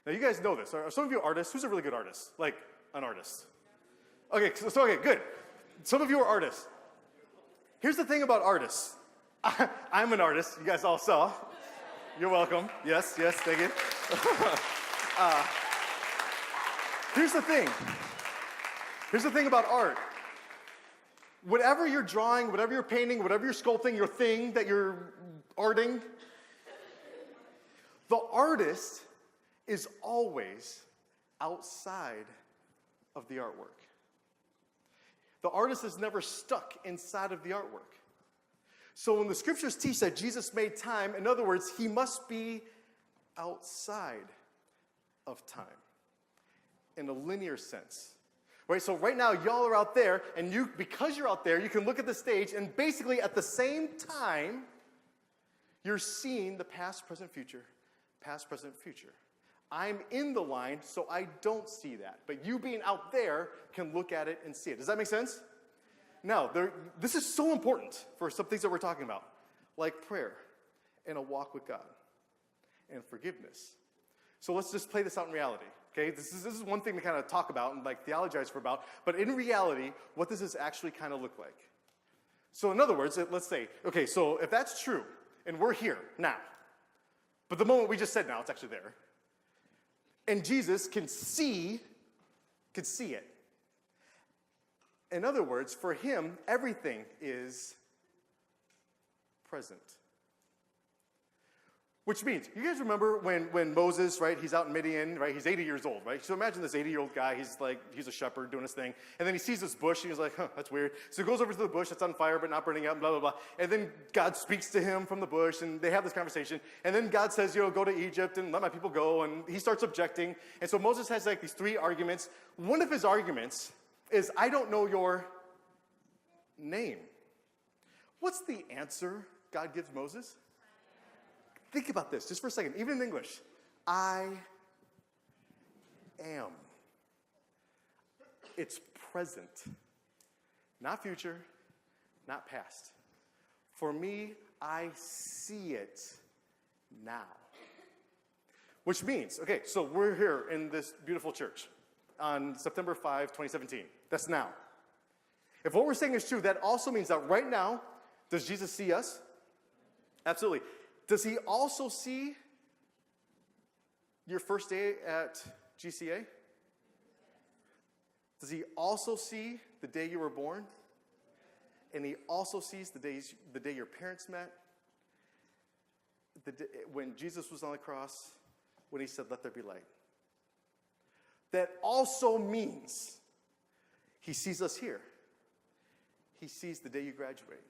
[SPEAKER 4] Now, you guys know this. Are some of you artists? Who's a really good artist? Like, an artist. Okay, okay, good. Some of you are artists. Here's the thing about artists. I'm an artist. You guys all saw. You're welcome. Yes, thank you. Here's the thing. Here's the thing about art. Whatever you're drawing, whatever you're painting, whatever you're sculpting, your thing that you're arting, the artist is always outside of the artwork. The artist is never stuck inside of the artwork. So when the scriptures teach that Jesus made time, in other words, he must be outside of time in a linear sense. Right? So right now, y'all are out there, and because you're out there, you can look at the stage, and basically at the same time, you're seeing the past, present, future. Past, present, future. I'm in the line, so I don't see that. But you being out there can look at it and see it. Does that make sense? Now, this is so important for some things that we're talking about, like prayer and a walk with God and forgiveness. So let's just play this out in reality. Okay, this is one thing to kind of talk about and like theologize for about, but in reality, what does this actually kind of look like? So in other words, let's say, okay, so if that's true, and we're here now, but the moment we just said now, it's actually there, and Jesus can see it. In other words, for him, everything is present. Which means, you guys remember when Moses, right, he's out in Midian, right, he's 80 years old, right? So imagine this 80-year-old guy, he's a shepherd doing his thing, and then he sees this bush, and he's like, that's weird. So he goes over to the bush that's on fire but not burning up, blah, blah, blah. And then God speaks to him from the bush, and they have this conversation. And then God says, go to Egypt and let my people go, and he starts objecting. And so Moses has like these three arguments. One of his arguments is, I don't know your name. What's the answer God gives Moses? Think about this just for a second, even in English. I am. It's present. Not future, not past. For me, I see it now. Which means, okay, so we're here in this beautiful church on September 5, 2017. That's now. If what we're saying is true, that also means that right now, does Jesus see us? Absolutely. Does he also see your first day at GCA? Does he also see the day you were born? And he also sees the day your parents met, the day, when Jesus was on the cross, when he said, "Let there be light." That also means he sees us here. He sees the day you graduate.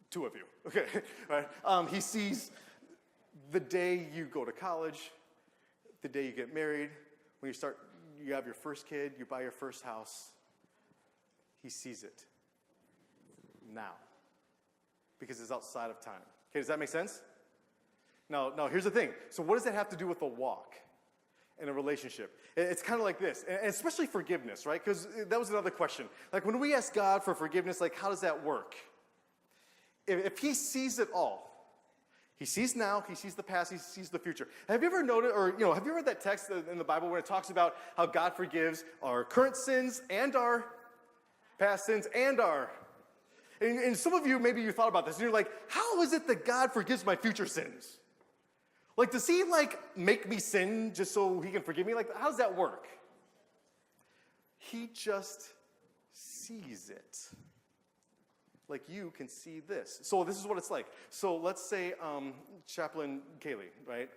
[SPEAKER 4] 2 of you, okay, right? He sees the day you go to college, the day you get married, when you have your first kid, you buy your first house. He sees it now because it's outside of time. Okay, does that make sense? Now, here's the thing. So what does that have to do with a walk in a relationship? It's kind of like this, and especially forgiveness, right? Because that was another question. Like when we ask God for forgiveness, like how does that work? If he sees it all, he sees now, he sees the past, he sees the future. Have you ever noted, or have you read that text in the Bible where it talks about how God forgives our current sins and our past sins and some of you, maybe you thought about this, and you're like, how is it that God forgives my future sins? Like, does he, make me sin just so he can forgive me? Like, how does that work? He just sees it. Like, you can see this. So this is what it's like. So let's say Chaplain Kaylee, right?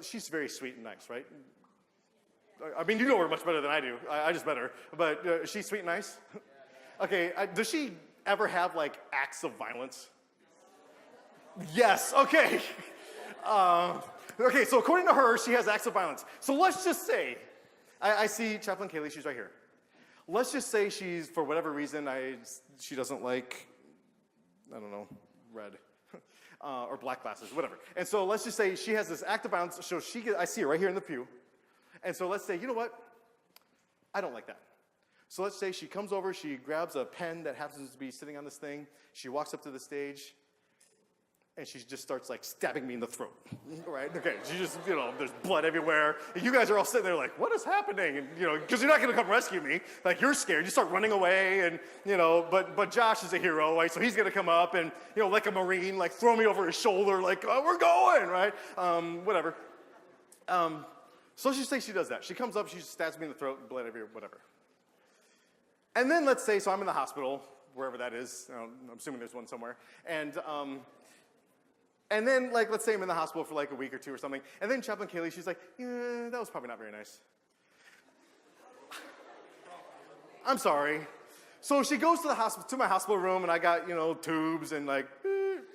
[SPEAKER 4] She's very sweet and nice, right? I mean, you know her much better than I do. I just met her. But she's sweet and nice? Okay, does she ever have, acts of violence? Yes, okay. Okay, so according to her, she has acts of violence. So let's just say, I see Chaplain Kaylee, she's right here. Let's just say she's, for whatever reason, she doesn't like, I don't know, red. Or black glasses, whatever. And so let's just say she has this act of violence, so I see her right here in the pew. And so let's say, you know what? I don't like that. So let's say she comes over, she grabs a pen that happens to be sitting on this thing, she walks up to the stage, and she just starts stabbing me in the throat, right? Okay, she just, there's blood everywhere. And you guys are all sitting there like, what is happening? And, because you're not going to come rescue me. You're scared. You start running away and, but Josh is a hero, right? So he's going to come up and, like a Marine, throw me over his shoulder, oh, we're going, right? Whatever. So let's just say she does that. She comes up, she stabs me in the throat, blood everywhere, whatever. And then let's say, so I'm in the hospital, wherever that is. I'm assuming there's one somewhere. And then, let's say I'm in the hospital for a week or 2 or something. And then Chaplain Kaylee, she's like, yeah, that was probably not very nice. I'm sorry. So she goes to my hospital room, and I got, tubes and beep,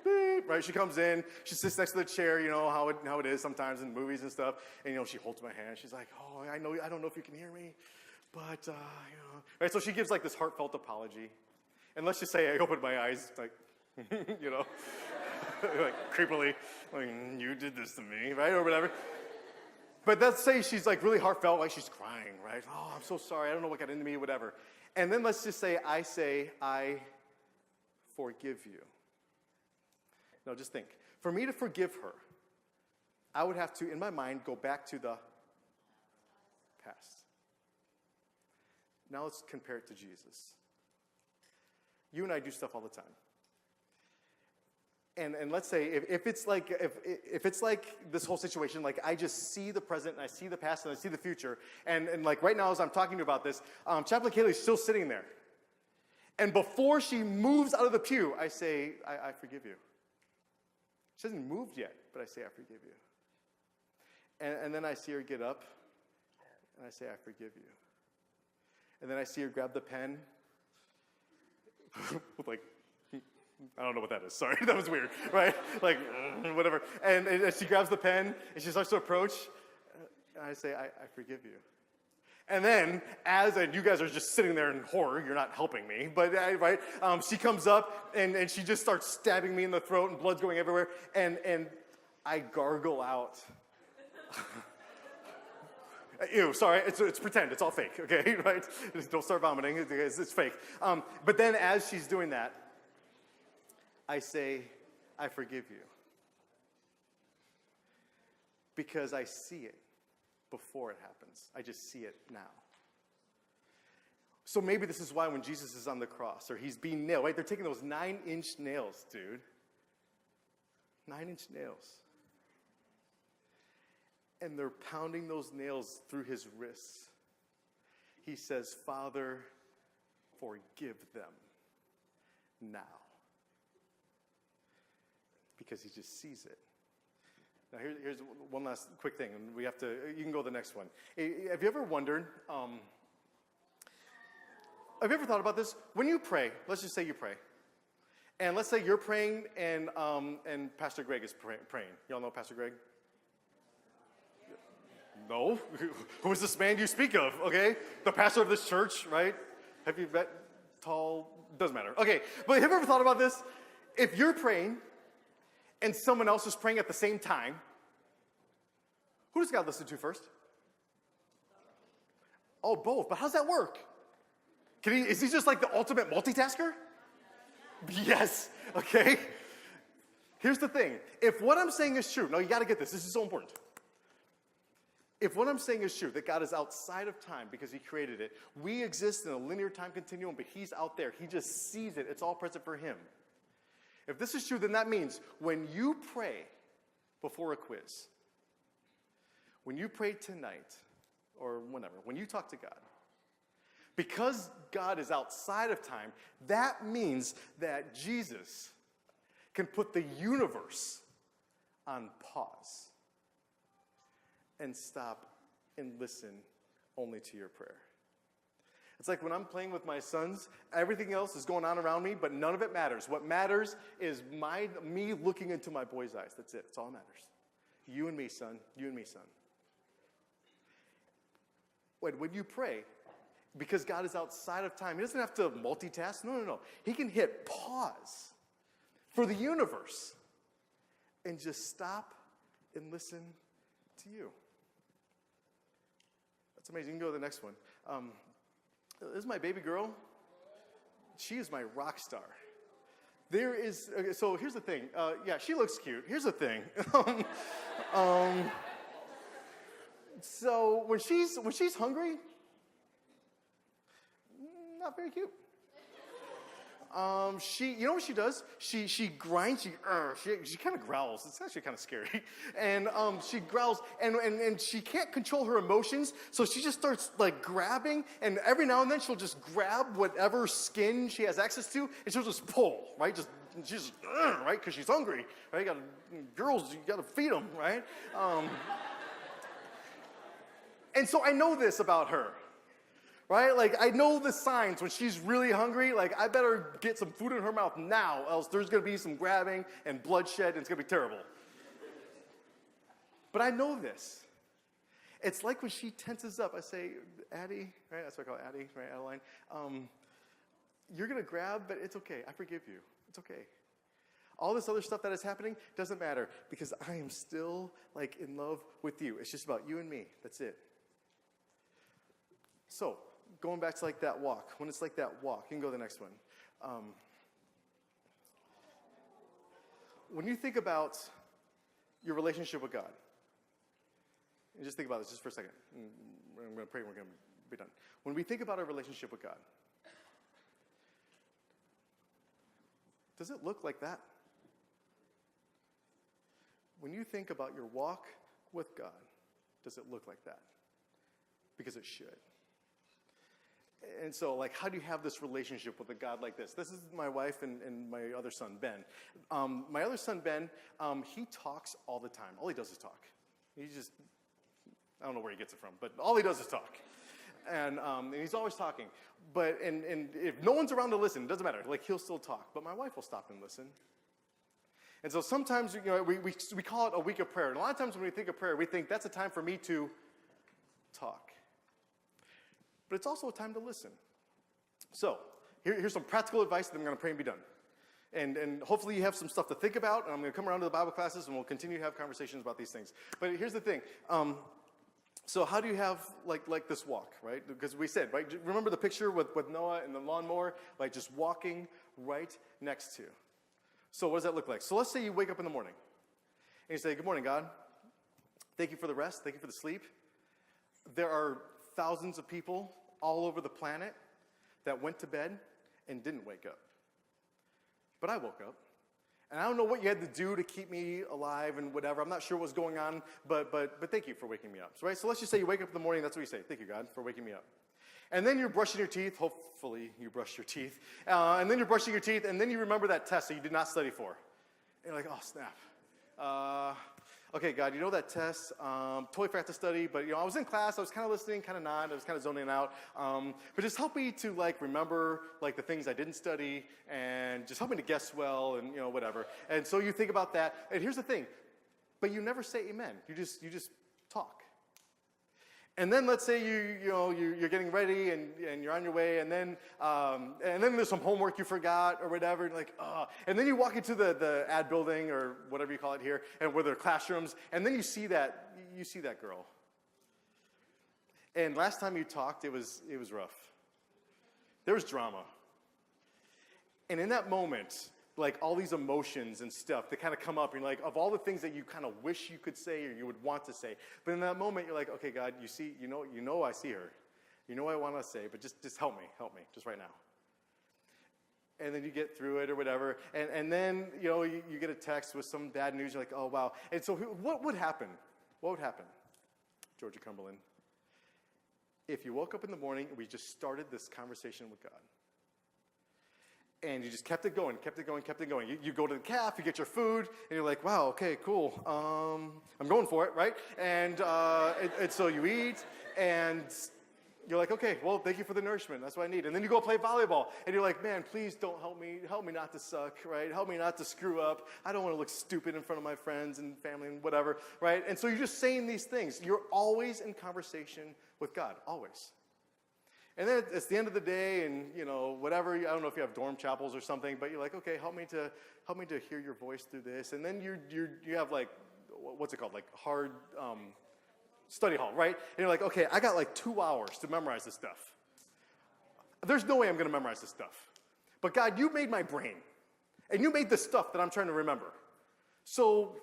[SPEAKER 4] beep, right? She comes in, she sits next to the chair, how it is sometimes in movies and stuff. And, she holds my hand. She's like, oh, I don't know if you can hear me, but, Right, so she gives, this heartfelt apology. And let's just say I opened my eyes, creepily, you did this to me, right, or whatever. But let's say she's really heartfelt, she's crying, right? Oh, I'm so sorry, I don't know what got into me, whatever. And then let's just say, I forgive you. Now just think, for me to forgive her, I would have to, in my mind, go back to the past. Now let's compare it to Jesus. You and I do stuff all the time. And let's say if it's this whole situation, I just see the present and I see the past and I see the future, and right now as I'm talking to you about this, Chaplain Kaylee is still sitting there. And before she moves out of the pew, I say, I forgive you. She hasn't moved yet, but I say, I forgive you. And then I see her get up, and I say, I forgive you. And then I see her grab the pen with I don't know what that is. Sorry, that was weird, right? Whatever. And she grabs the pen, and she starts to approach, and I say, I forgive you. And then, and you guys are just sitting there in horror, you're not helping me, but, right, she comes up, and she just starts stabbing me in the throat, and blood's going everywhere, and I gargle out. Ew, sorry, it's pretend, it's all fake, okay, right? Don't start vomiting, it's fake. But then as she's doing that, I say, I forgive you. Because I see it before it happens. I just see it now. So maybe this is why when Jesus is on the cross, or he's being nailed, right? They're taking those 9-inch nails, dude. 9-inch nails. And they're pounding those nails through his wrists. he says, Father, forgive them now. Because he just sees it. Now, here's one last quick thing, and you can go to the next one. Have you ever wondered, have you ever thought about this? When you pray, let's just say you pray. And let's say you're praying and Pastor Greg is praying. Y'all know Pastor Greg? No? Who is this man you speak of, okay? The pastor of this church, right? Have you met tall? Doesn't matter. Okay, but have you ever thought about this? If you're praying and someone else is praying at the same time, who does God listen to first? Oh, both. But how's that work? Is he just like the ultimate multitasker? Yes. Okay. Here's the thing. If what I'm saying is true, no, you got to get this. This is so important. If what I'm saying is true, that God is outside of time because he created it, we exist in a linear time continuum, but he's out there. He just sees it. It's all present for him. If this is true, then that means when you pray before a quiz, when you pray tonight, or whenever, when you talk to God, because God is outside of time, that means that Jesus can put the universe on pause and stop and listen only to your prayer. It's like when I'm playing with my sons, everything else is going on around me, but none of it matters. What matters is me looking into my boy's eyes. That's it. That's all that matters. You and me, son. You and me, son. When you pray, because God is outside of time, he doesn't have to multitask. No. He can hit pause for the universe and just stop and listen to you. That's amazing. You can go to the next one. This is my baby girl. She is my rock star. So here's the thing. Yeah, she looks cute. Here's the thing. So when she's hungry, not very cute. You know what she does? She grinds. She kind of growls. It's actually kind of scary. And she growls, and she can't control her emotions, so she just starts like grabbing. And every now and then she'll just grab whatever skin she has access to, and she'll just pull. Right? She's just right because she's hungry. Right? Girls, you gotta feed them. Right? And so I know this about her. Right? Like, I know the signs when she's really hungry. Like, I better get some food in her mouth now, else there's going to be some grabbing and bloodshed, and it's going to be terrible. But I know this. It's like when she tenses up, I say, Addie, right? That's what I call Addie, right? Adeline. You're going to grab, but it's okay. I forgive you. It's okay. All this other stuff that is happening doesn't matter because I am still, like, in love with you. It's just about you and me. That's it. So, going back to like that walk, when it's like that walk, you can go to the next one. When you think about your relationship with God, and just think about this just for a second. I'm going to pray and we're going to be done. When we think about our relationship with God, does it look like that? When you think about your walk with God, does it look like that? Because it should. And so, like, how do you have this relationship with a God like this? This is my wife and my other son, Ben. My other son, Ben, he talks all the time. All he does is talk. I don't know where he gets it from, but all he does is talk. And he's always talking. And if no one's around to listen, it doesn't matter. Like, he'll still talk. But my wife will stop and listen. And so sometimes, we call it a week of prayer. And a lot of times when we think of prayer, we think that's a time for me to talk. But it's also a time to listen. So, here's some practical advice, then I'm going to pray and be done. And hopefully you have some stuff to think about, and I'm going to come around to the Bible classes, and we'll continue to have conversations about these things. But here's the thing. So how do you have, like this walk, right? Because we said, right? Remember the picture with Noah and the lawnmower? Like just walking right next to. So what does that look like? So let's say you wake up in the morning, and you say, good morning, God. Thank you for the rest. Thank you for the sleep. There are thousands of people all over the planet that went to bed and didn't wake up. But I woke up. And I don't know what you had to do to keep me alive and whatever. I'm not sure what's going on, but thank you for waking me up. So, right? So let's just say you wake up in the morning, that's what you say. Thank you, God, for waking me up. And then you're brushing your teeth. Hopefully you brush your teeth. And then you're brushing your teeth, and then you remember that test that you did not study for. And you're like, oh, snap. Okay, God, you know that test, totally forgot to study, but I was in class, I was kind of listening, kind of not, I was kind of zoning out. But just help me to remember the things I didn't study, and just help me to guess well, and whatever. And so you think about that, and here's the thing, but you never say amen. You just talk. And then let's say you're getting ready and you're on your way, and then there's some homework you forgot or whatever, and and then you walk into the ad building or whatever you call it here, and where there are classrooms, and then you see that girl. And last time you talked, it was rough. There was drama. And in that moment, all these emotions and stuff that kind of come up, and of all the things that you kind of wish you could say or you would want to say, but in that moment you're like, okay, God, you see, I see her, what I want to say, but just help me, just right now. And then you get through it or whatever, and then you get a text with some bad news. You're like, oh wow. And so what would happen? What would happen, Georgia-Cumberland, if you woke up in the morning and we just started this conversation with God? And you just kept it going. You go to the cafe, you get your food, and you're like, wow, okay, cool. I'm going for it, right? And so you eat, and you're like, okay, well, thank you for the nourishment. That's what I need. And then you go play volleyball, and you're like, man, please don't help me. Help me not to suck, right? Help me not to screw up. I don't want to look stupid in front of my friends and family and whatever, right? And so you're just saying these things. You're always in conversation with God, always. And then it's the end of the day, and whatever. I don't know if you have dorm chapels or something, but you're like, okay, help me to hear your voice through this. And then you have what's it called, hard study hall, right? And you're like, okay, I got 2 hours to memorize this stuff. There's no way I'm going to memorize this stuff. But God, you made my brain, and you made the stuff that I'm trying to remember. So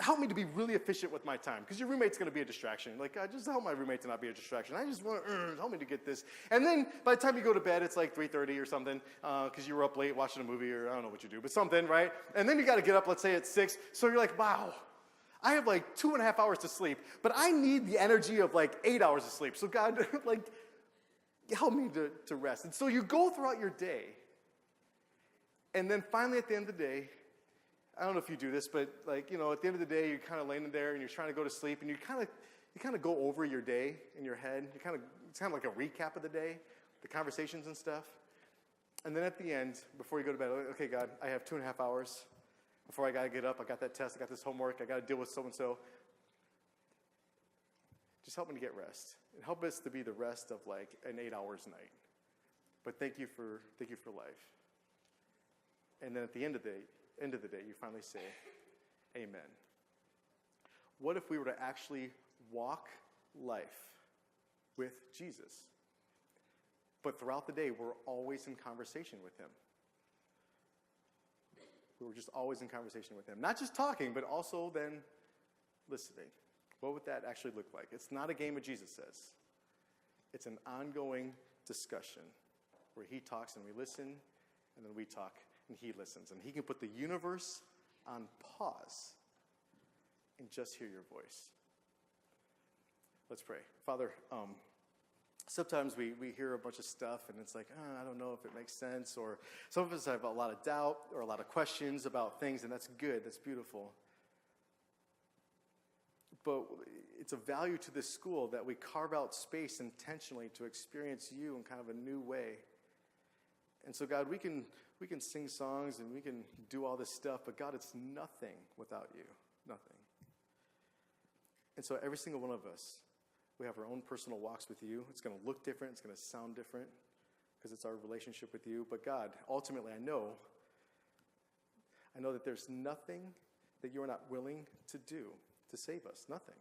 [SPEAKER 4] help me to be really efficient with my time, because your roommate's going to be a distraction. God, just help my roommate to not be a distraction. I just want help me to get this. And then by the time you go to bed, it's 3:30 or something, because you were up late watching a movie, or I don't know what you do, but something, right? And then you got to get up, let's say at 6. So you're like, wow, I have 2.5 hours to sleep, but I need the energy of 8 hours of sleep. So God, help me to rest. And so you go throughout your day, and then finally at the end of the day, I don't know if you do this, but at the end of the day, you're kind of laying there and you're trying to go to sleep, and you kind of go over your day in your head. It's kind of like a recap of the day, the conversations and stuff. And then at the end, before you go to bed, okay, God, I have 2.5 hours before I got to get up. I got that test. I got this homework. I got to deal with so and so. Just help me to get rest, and help us to be the rest of an 8 hours night. But thank you for life. And then at the end of the day, you finally say, amen. What if we were to actually walk life with Jesus, but throughout the day, we're always in conversation with him? We were just always in conversation with him. Not just talking, but also then listening. What would that actually look like? It's not a game of Jesus says. It's an ongoing discussion where he talks and we listen, and then we talk and he listens. And he can put the universe on pause and just hear your voice. Let's pray. Father, sometimes we hear a bunch of stuff and it's I don't know if it makes sense, or some of us have a lot of doubt or a lot of questions about things, and that's good, that's beautiful. But it's a value to this school that we carve out space intentionally to experience you in kind of a new way. And so, God, we can sing songs and we can do all this stuff, but God, it's nothing without you, nothing. And so every single one of us, we have our own personal walks with you. It's going to look different. It's going to sound different because it's our relationship with you. But God, ultimately, I know that there's nothing that you are not willing to do to save us, nothing.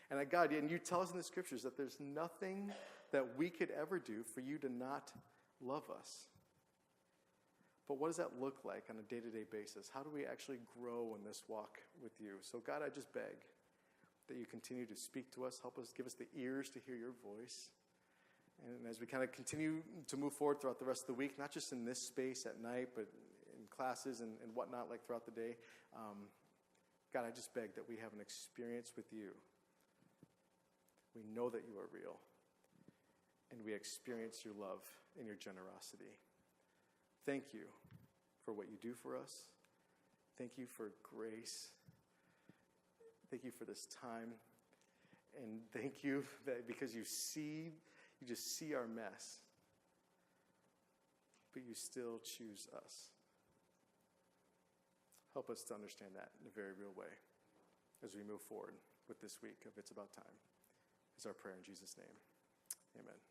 [SPEAKER 4] And God, and you tell us in the scriptures that there's nothing that we could ever do for you to not love us. But what does that look like on a day-to-day basis? How do we actually grow in this walk with you? So God, I just beg that you continue to speak to us, help us, give us the ears to hear your voice. And as we kind of continue to move forward throughout the rest of the week, not just in this space at night, but in classes and whatnot, throughout the day, God, I just beg that we have an experience with you. We know that you are real. and we experience your love and your generosity. Thank you for what you do for us. Thank you for grace. Thank you for this time. And thank you that because you just see our mess, but you still choose us. Help us to understand that in a very real way as we move forward with this week of It's About Time. It's our prayer in Jesus' name. Amen.